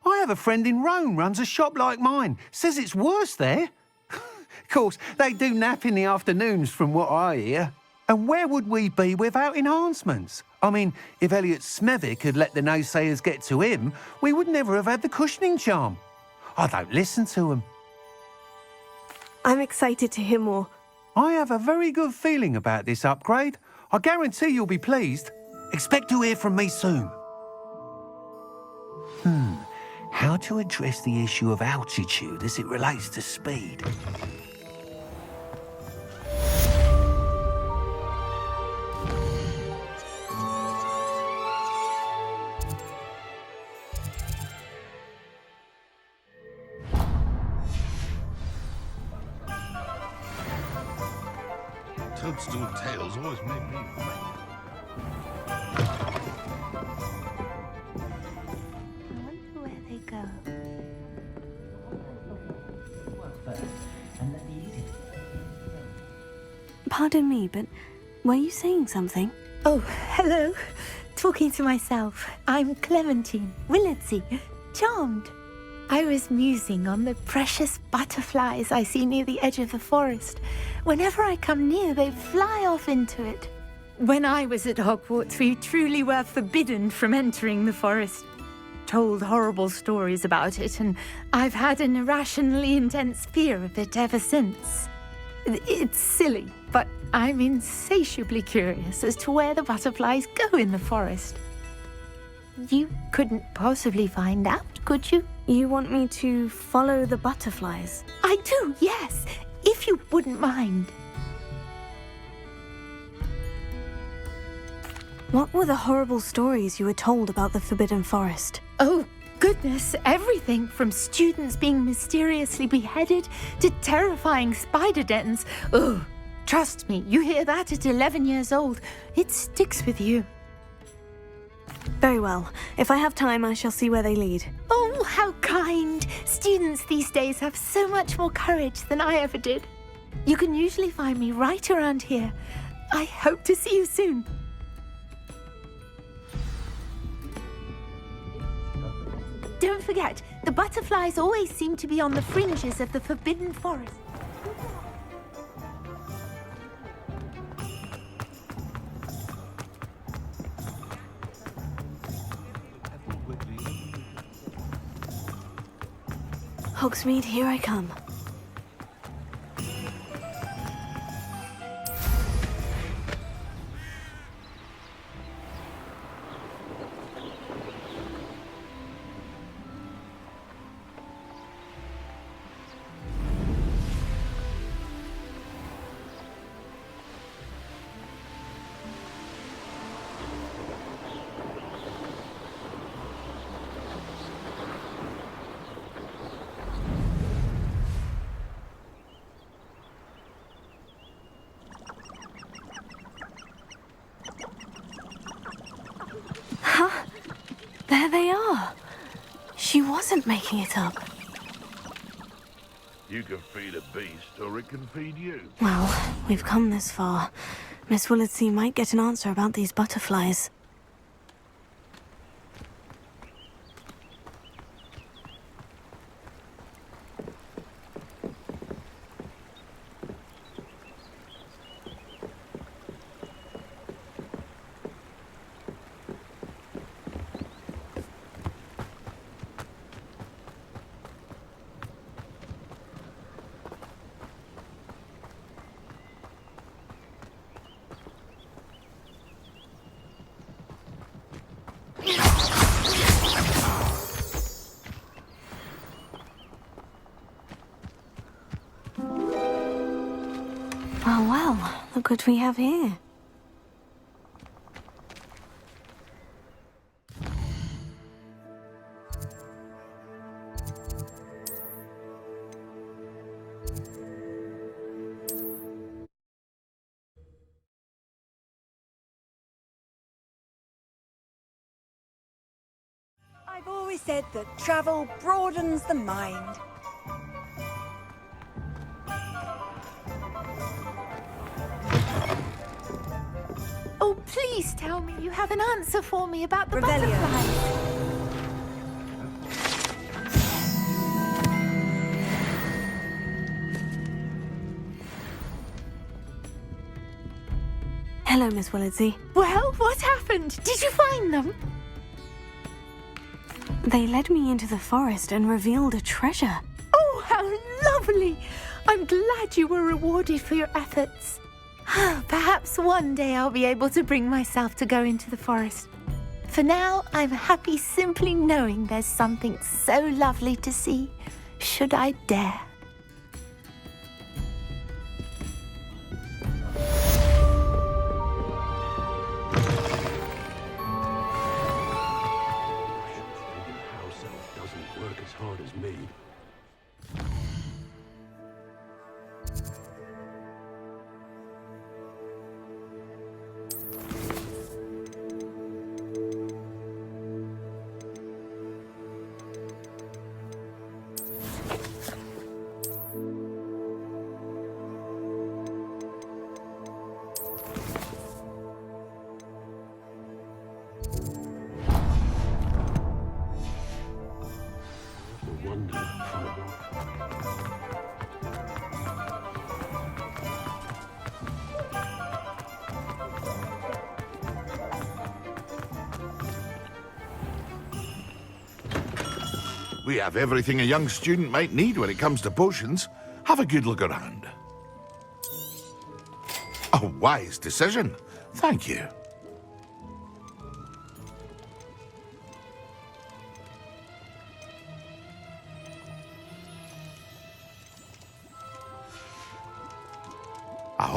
I have a friend in Rome runs a shop like mine, says it's worse there. Of course, they do nap in the afternoons from what I hear. And where would we be without enhancements? I mean, if Elliot Smethwick had let the naysayers get to him, we would never have had the cushioning charm. I don't listen to them. I'm excited to hear more. I have a very good feeling about this upgrade. I guarantee you'll be pleased. Expect to hear from me soon. How to address the issue of altitude as it relates to speed? Toadstool tails always made me think. Where they go? Pardon me, but were you saying something? Oh, hello. Talking to myself. I'm Clementine Willardsey. Charmed. I was musing on the precious butterflies I see near the edge of the forest. Whenever I come near, they fly off into it. When I was at Hogwarts, we truly were forbidden from entering the forest. Told horrible stories about it, and I've had an irrationally intense fear of it ever since. It's silly, but I'm insatiably curious as to where the butterflies go in the forest. You couldn't possibly find out, could you? You want me to follow the butterflies? I do, yes, if you wouldn't mind. What were the horrible stories you were told about the Forbidden Forest? Oh, goodness, everything from students being mysteriously beheaded to terrifying spider dens. Ugh, trust me, you hear that at 11 years old, it sticks with you. Very well. If I have time, I shall see where they lead. Oh, how kind! Students these days have so much more courage than I ever did. You can usually find me right around here. I hope to see you soon. Don't forget, the butterflies always seem to be on the fringes of the Forbidden Forest. Hogsmeade, here I come. There they are. She wasn't making it up. You can feed a beast, or it can feed you. Well, we've come this far. Miss Willardsea might get an answer about these butterflies. Oh well, look what we have here. I've always said that travel broadens the mind. Oh, please tell me you have an answer for me about the Revelio. butterflies. Hello, Miss Willardsea. Well, what happened? Did you find them? They led me into the forest and revealed a treasure. Oh, how lovely! I'm glad you were rewarded for your efforts. Perhaps one day I'll be able to bring myself to go into the forest. For now, I'm happy simply knowing there's something so lovely to see, should I dare. House elf doesn't work as hard as me. We have everything a young student might need when it comes to potions. Have a good look around. A wise decision. Thank you.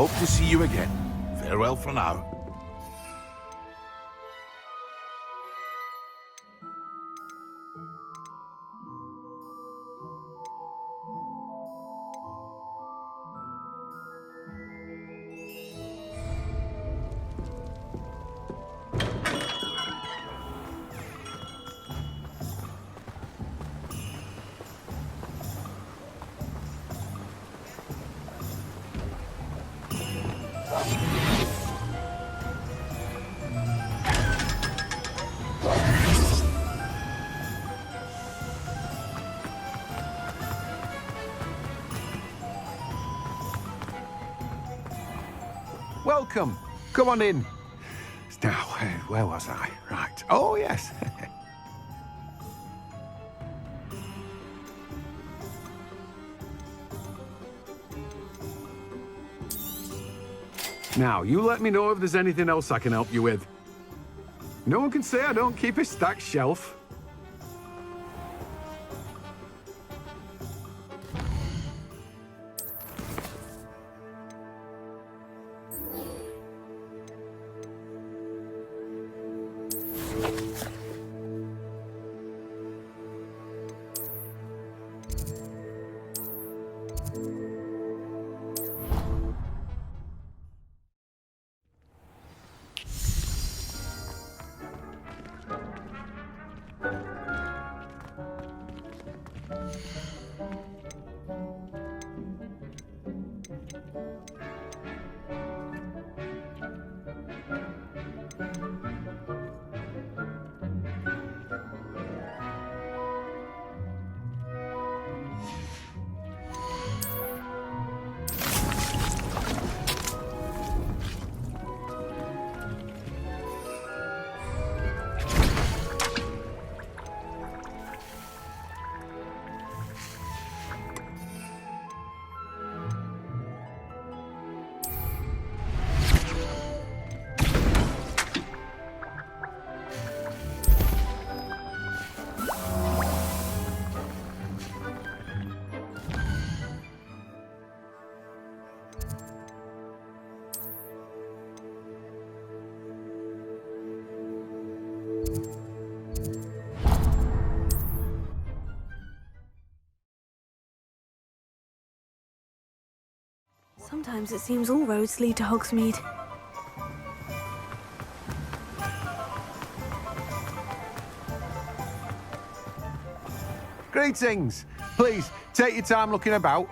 Hope to see you again. Farewell for now. Welcome. Come on in. Now, where was I? Right. Oh, yes. Now, you let me know if there's anything else I can help you with. No one can say I don't keep a stacked shelf. Sometimes it seems all roads lead to Hogsmeade. Greetings. Please, take your time looking about.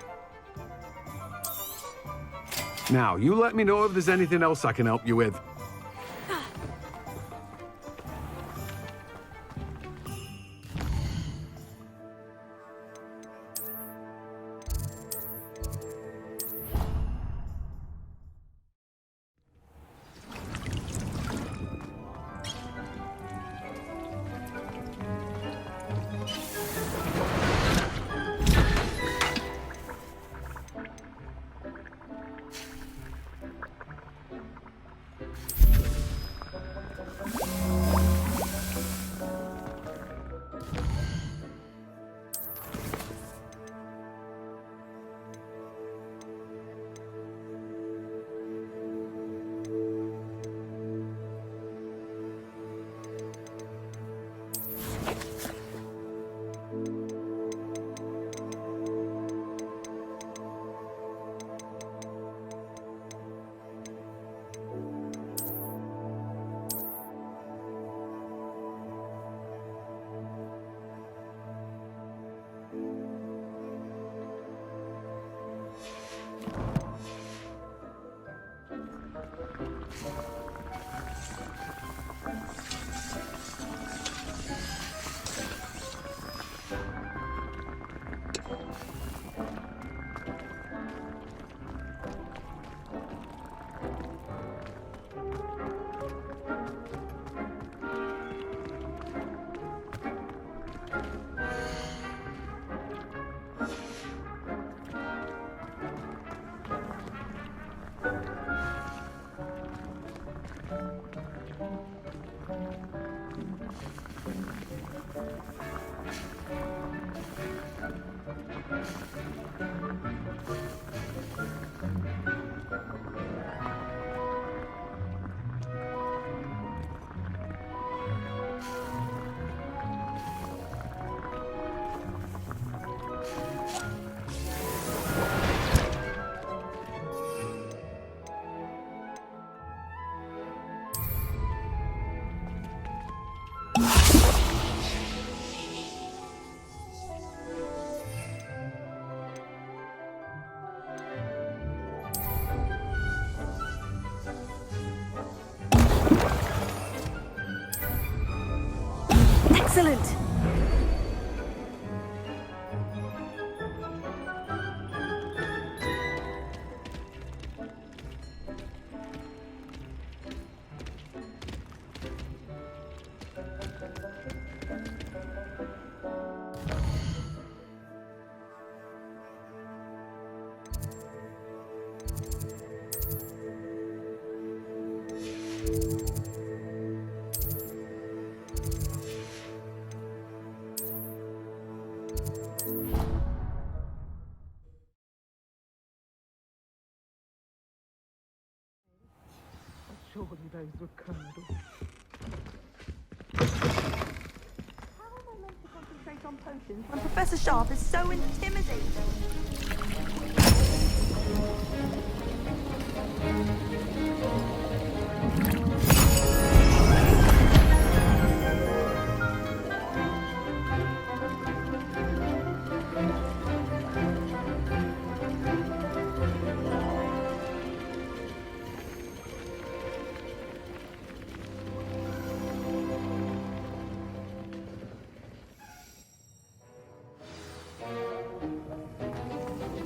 Now, you let me know if there's anything else I can help you with. Excellent. Surely those were curdles. How am I meant to concentrate on potions when Professor Sharp is so intimidating?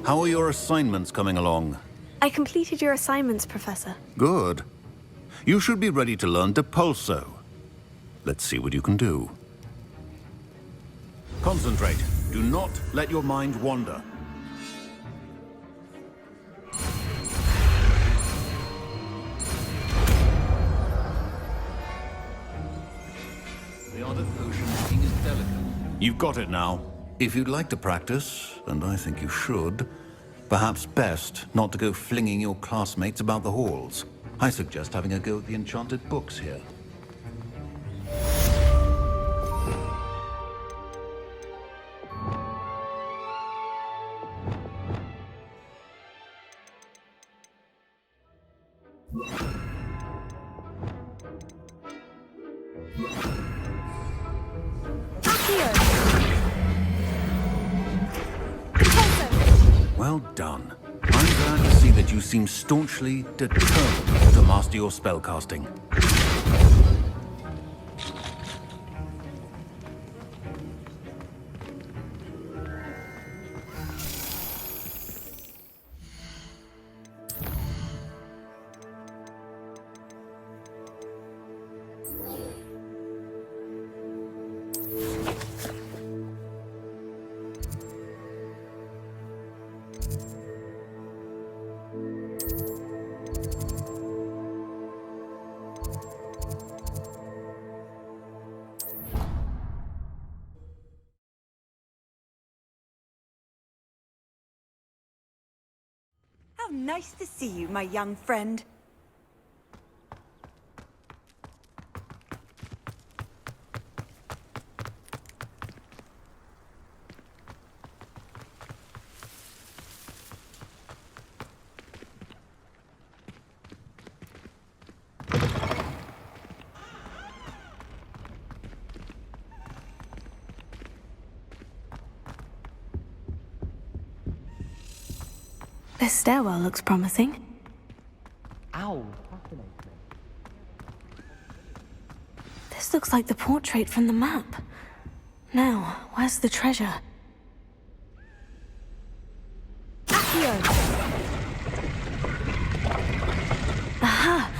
How are your assignments coming along? I completed your assignments, Professor. Good. You should be ready to learn Depulso. Let's see what you can do. Concentrate. Do not let your mind wander. The art of potion making is delicate. You've got it now. If you'd like to practice, and I think you should, perhaps best not to go flinging your classmates about the halls. I suggest having a go at the enchanted books here. Well done. I'm glad to see that you seem staunchly determined to master your spellcasting. How nice to see you, my young friend. This stairwell looks promising. Ow, fascinating. This looks like the portrait from the map. Now, where's the treasure? Aha!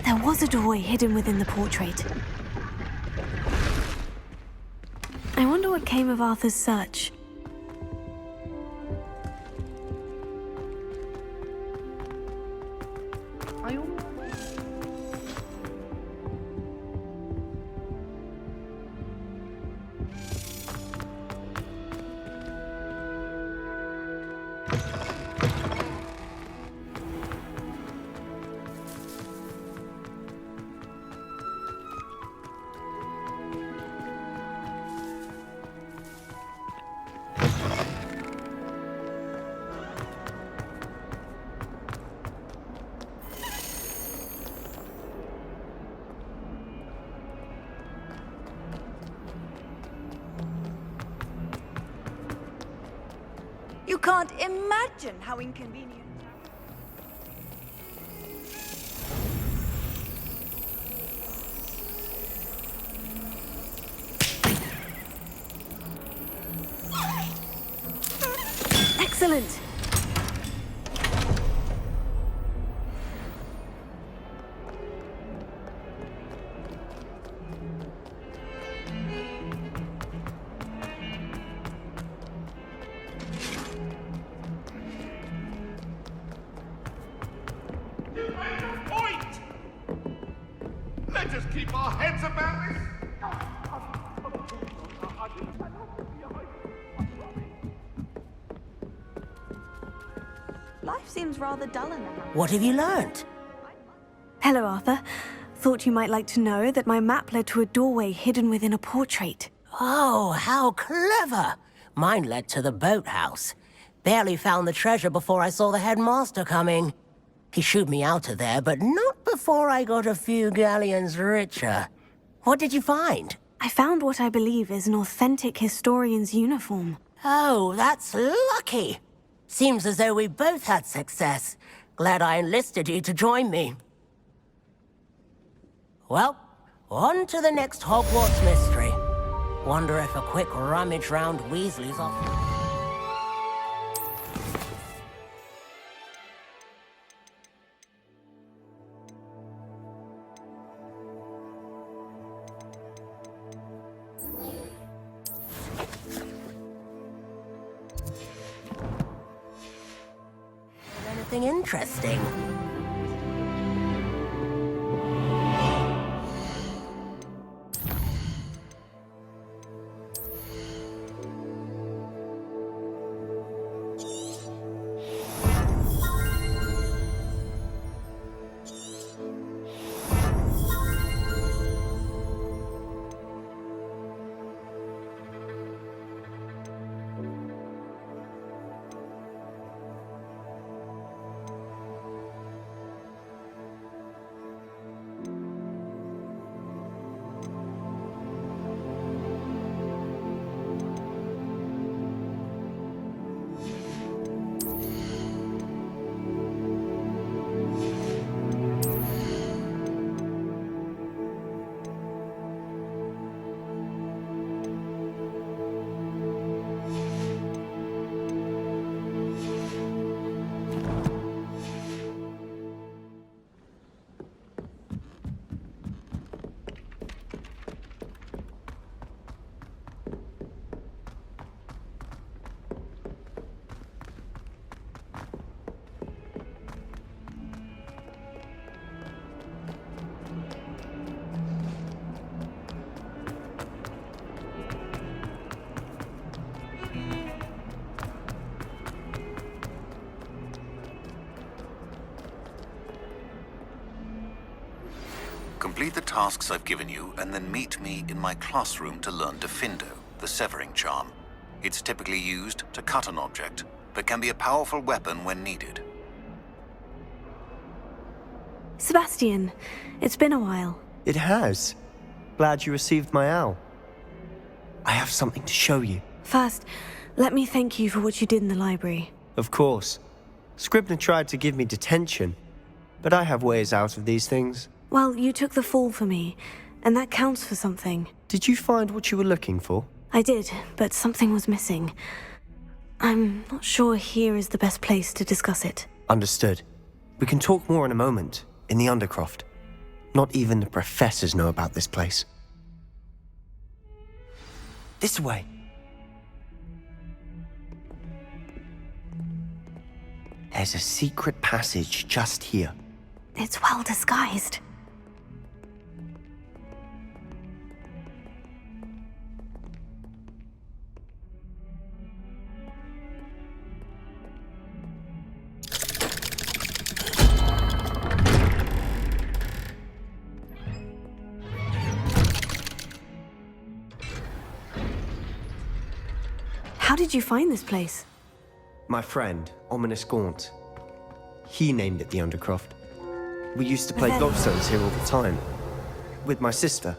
There was a doorway hidden within the portrait. I wonder what came of Arthur's search. You can't imagine how inconvenient. Excellent. Let us keep our heads about this. Life seems rather dull in the house. What have you learnt? Hello, Arthur. Thought you might like to know that my map led to a doorway hidden within a portrait. Oh, how clever! Mine led to the boathouse. Barely found the treasure before I saw the headmaster coming. He shooed me out of there, but not before I got a few galleons richer. What did you find? I found what I believe is an authentic historian's uniform. Oh, that's lucky. Seems as though we both had success. Glad I enlisted you to join me. Well, on to the next Hogwarts mystery. Wonder if a quick rummage round Weasley's off. Anything interesting? Complete the tasks I've given you, and then meet me in my classroom to learn Diffindo, the severing charm. It's typically used to cut an object, but can be a powerful weapon when needed. Sebastian, it's been a while. It has. Glad you received my owl. I have something to show you. First, let me thank you for what you did in the library. Of course. Scribner tried to give me detention, but I have ways out of these things. Well, you took the fall for me, and that counts for something. Did you find what you were looking for? I did, but something was missing. I'm not sure here is the best place to discuss it. Understood. We can talk more in a moment, in the Undercroft. Not even the professors know about this place. This way. There's a secret passage just here. It's well disguised. How did you find this place? My friend, Ominous Gaunt. He named it the Undercroft. We used to play gobstones here all the time. With my sister,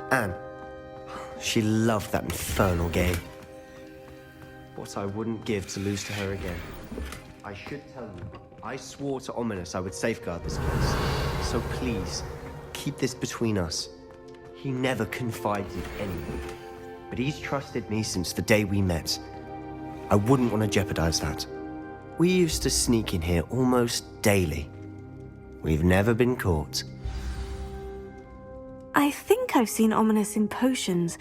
Anne. She loved that infernal game. What I wouldn't give to lose to her again. I should tell you, I swore to Ominous I would safeguard this place. So please, keep this between us. He never confided in anyone. But he's trusted me since the day we met. I wouldn't want to jeopardize that. We used to sneak in here almost daily. We've never been caught. I think I've seen Ominous in potions.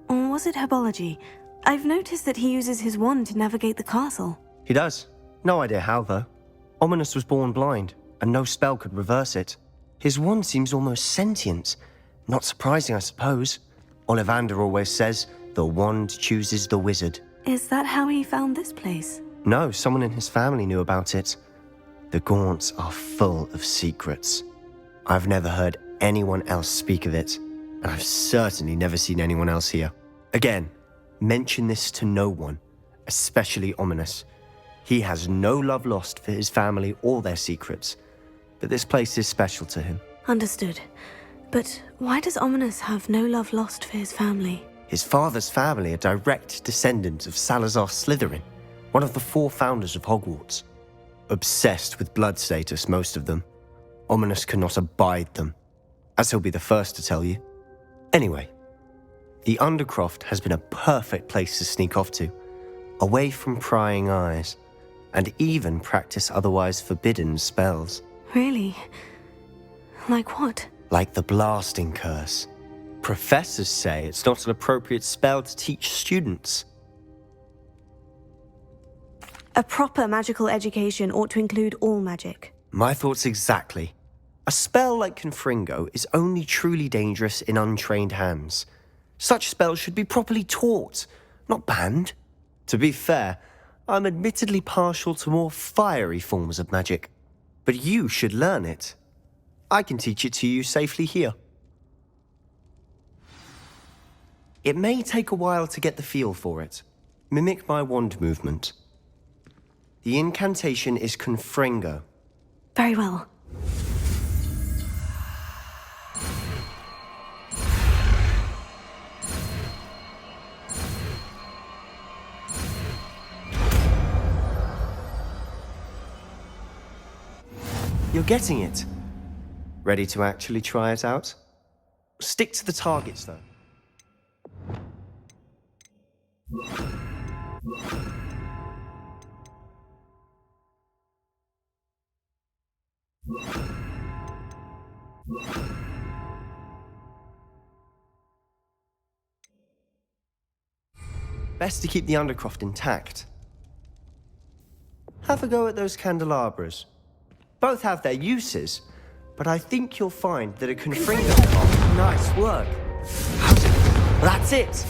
Or was it herbology? I've noticed that he uses his wand to navigate the castle. He does. No idea how, though. Ominous was born blind, and no spell could reverse it. His wand seems almost sentient. Not surprising, I suppose. Ollivander always says, the wand chooses the wizard. Is that how he found this place? No, someone in his family knew about it. The Gaunts are full of secrets. I've never heard anyone else speak of it, and I've certainly never seen anyone else here. Again, mention this to no one, especially Ominous. He has no love lost for his family or their secrets, but this place is special to him. Understood. But why does Ominous have no love lost for his family? His father's family are direct descendants of Salazar Slytherin, one of the 4 founders of Hogwarts. Obsessed with blood status, most of them. Ominous cannot abide them, as he'll be the first to tell you. Anyway, the Undercroft has been a perfect place to sneak off to, away from prying eyes, and even practice otherwise forbidden spells. Really? Like what? Like the blasting curse. Professors say it's not an appropriate spell to teach students. A proper magical education ought to include all magic. My thoughts exactly. A spell like Confringo is only truly dangerous in untrained hands. Such spells should be properly taught, not banned. To be fair, I'm admittedly partial to more fiery forms of magic. But you should learn it. I can teach it to you safely here. It may take a while to get the feel for it. Mimic my wand movement. The incantation is Confringo. Very well. You're getting it. Ready to actually try it out? Stick to the targets, though. Best to keep the Undercroft intact. Have a go at those candelabras. Both have their uses, but I think you'll find that a Confringo... Oh, nice work. How's it? That's it.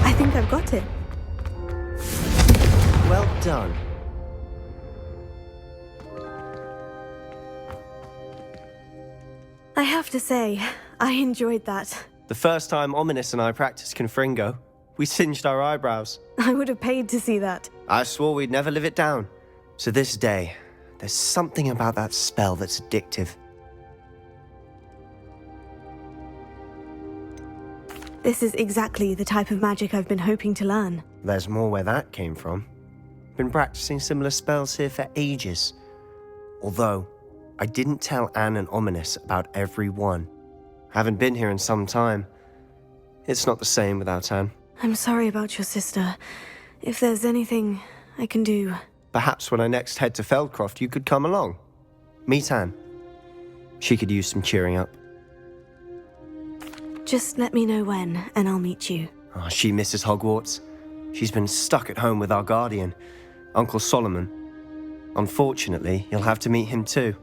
I think I've got it. Well done. I have to say, I enjoyed that. The first time Ominous and I practiced Confringo, we singed our eyebrows. I would have paid to see that. I swore we'd never live it down. So this day, there's something about that spell that's addictive. This is exactly the type of magic I've been hoping to learn. There's more where that came from. Been practicing similar spells here for ages. Although, I didn't tell Anne and Ominous about every one. Haven't been here in some time. It's not the same without Anne. I'm sorry about your sister. If there's anything I can do... Perhaps when I next head to Feldcroft, you could come along. Meet Anne. She could use some cheering up. Just let me know when, and I'll meet you. Oh, she misses Hogwarts. She's been stuck at home with our guardian, Uncle Solomon. Unfortunately, you'll have to meet him too.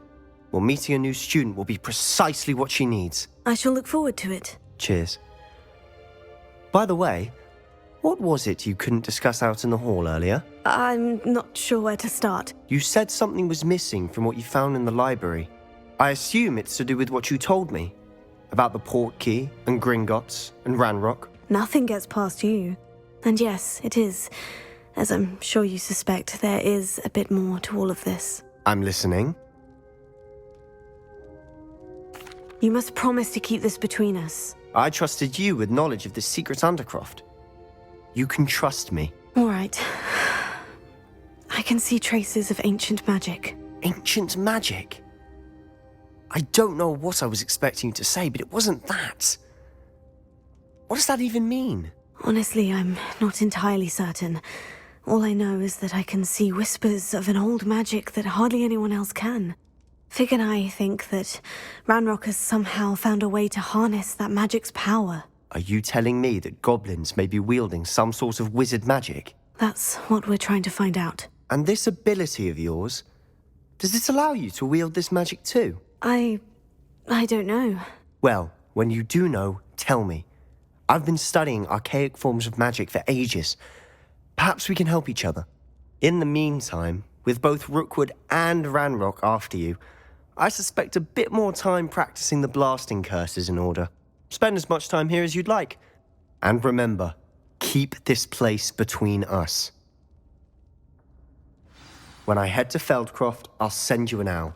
Well, meeting a new student will be precisely what she needs. I shall look forward to it. Cheers. By the way, what was it you couldn't discuss out in the hall earlier? I'm not sure where to start. You said something was missing from what you found in the library. I assume it's to do with what you told me. About the Portkey, and Gringotts, and Ranrock. Nothing gets past you. And yes, it is. As I'm sure you suspect, there is a bit more to all of this. I'm listening. You must promise to keep this between us. I trusted you with knowledge of this secret Undercroft. You can trust me. All right. I can see traces of ancient magic. Ancient magic? I don't know what I was expecting you to say, but it wasn't that. What does that even mean? Honestly, I'm not entirely certain. All I know is that I can see whispers of an old magic that hardly anyone else can. Fig and I think that Ranrock has somehow found a way to harness that magic's power. Are you telling me that goblins may be wielding some sort of wizard magic? That's what we're trying to find out. And this ability of yours, does it allow you to wield this magic too? I don't know. Well, when you do know, tell me. I've been studying archaic forms of magic for ages. Perhaps we can help each other. In the meantime, with both Rookwood and Ranrock after you, I suspect a bit more time practicing the blasting curse is in order. Spend as much time here as you'd like. And remember, keep this place between us. When I head to Feldcroft, I'll send you an owl.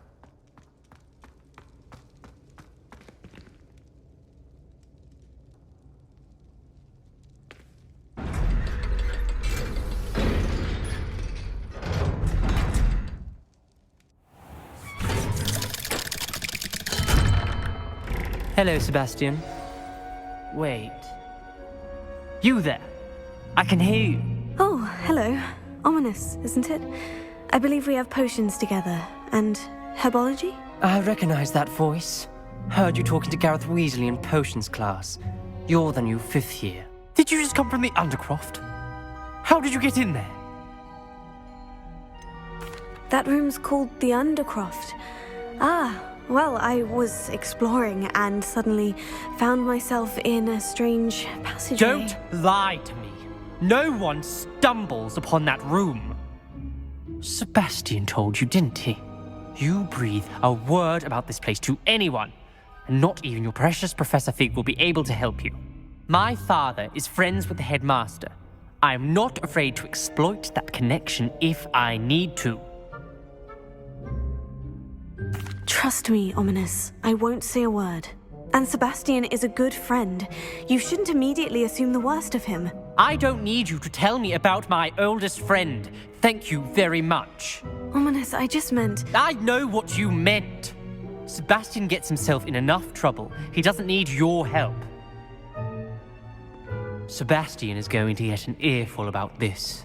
Hello, Sebastian. Wait. You there? I can hear you. Oh, hello. Ominous, isn't it? I believe we have potions together. And herbology? I recognize that voice. Heard you talking to Gareth Weasley in potions class. You're the new 5th year. Did you just come from the Undercroft? How did you get in there? That room's called the Undercroft. Ah, well, I was exploring and suddenly found myself in a strange passageway. Don't lie to me. No one stumbles upon that room. Sebastian told you, didn't he? You breathe a word about this place to anyone, and not even your precious Professor Fig will be able to help you. My father is friends with the headmaster. I am not afraid to exploit that connection if I need to. Trust me, Ominous. I won't say a word. And Sebastian is a good friend. You shouldn't immediately assume the worst of him. I don't need you to tell me about my oldest friend. Thank you very much. Ominous, I just meant... I know what you meant. Sebastian gets himself in enough trouble. He doesn't need your help. Sebastian is going to get an earful about this.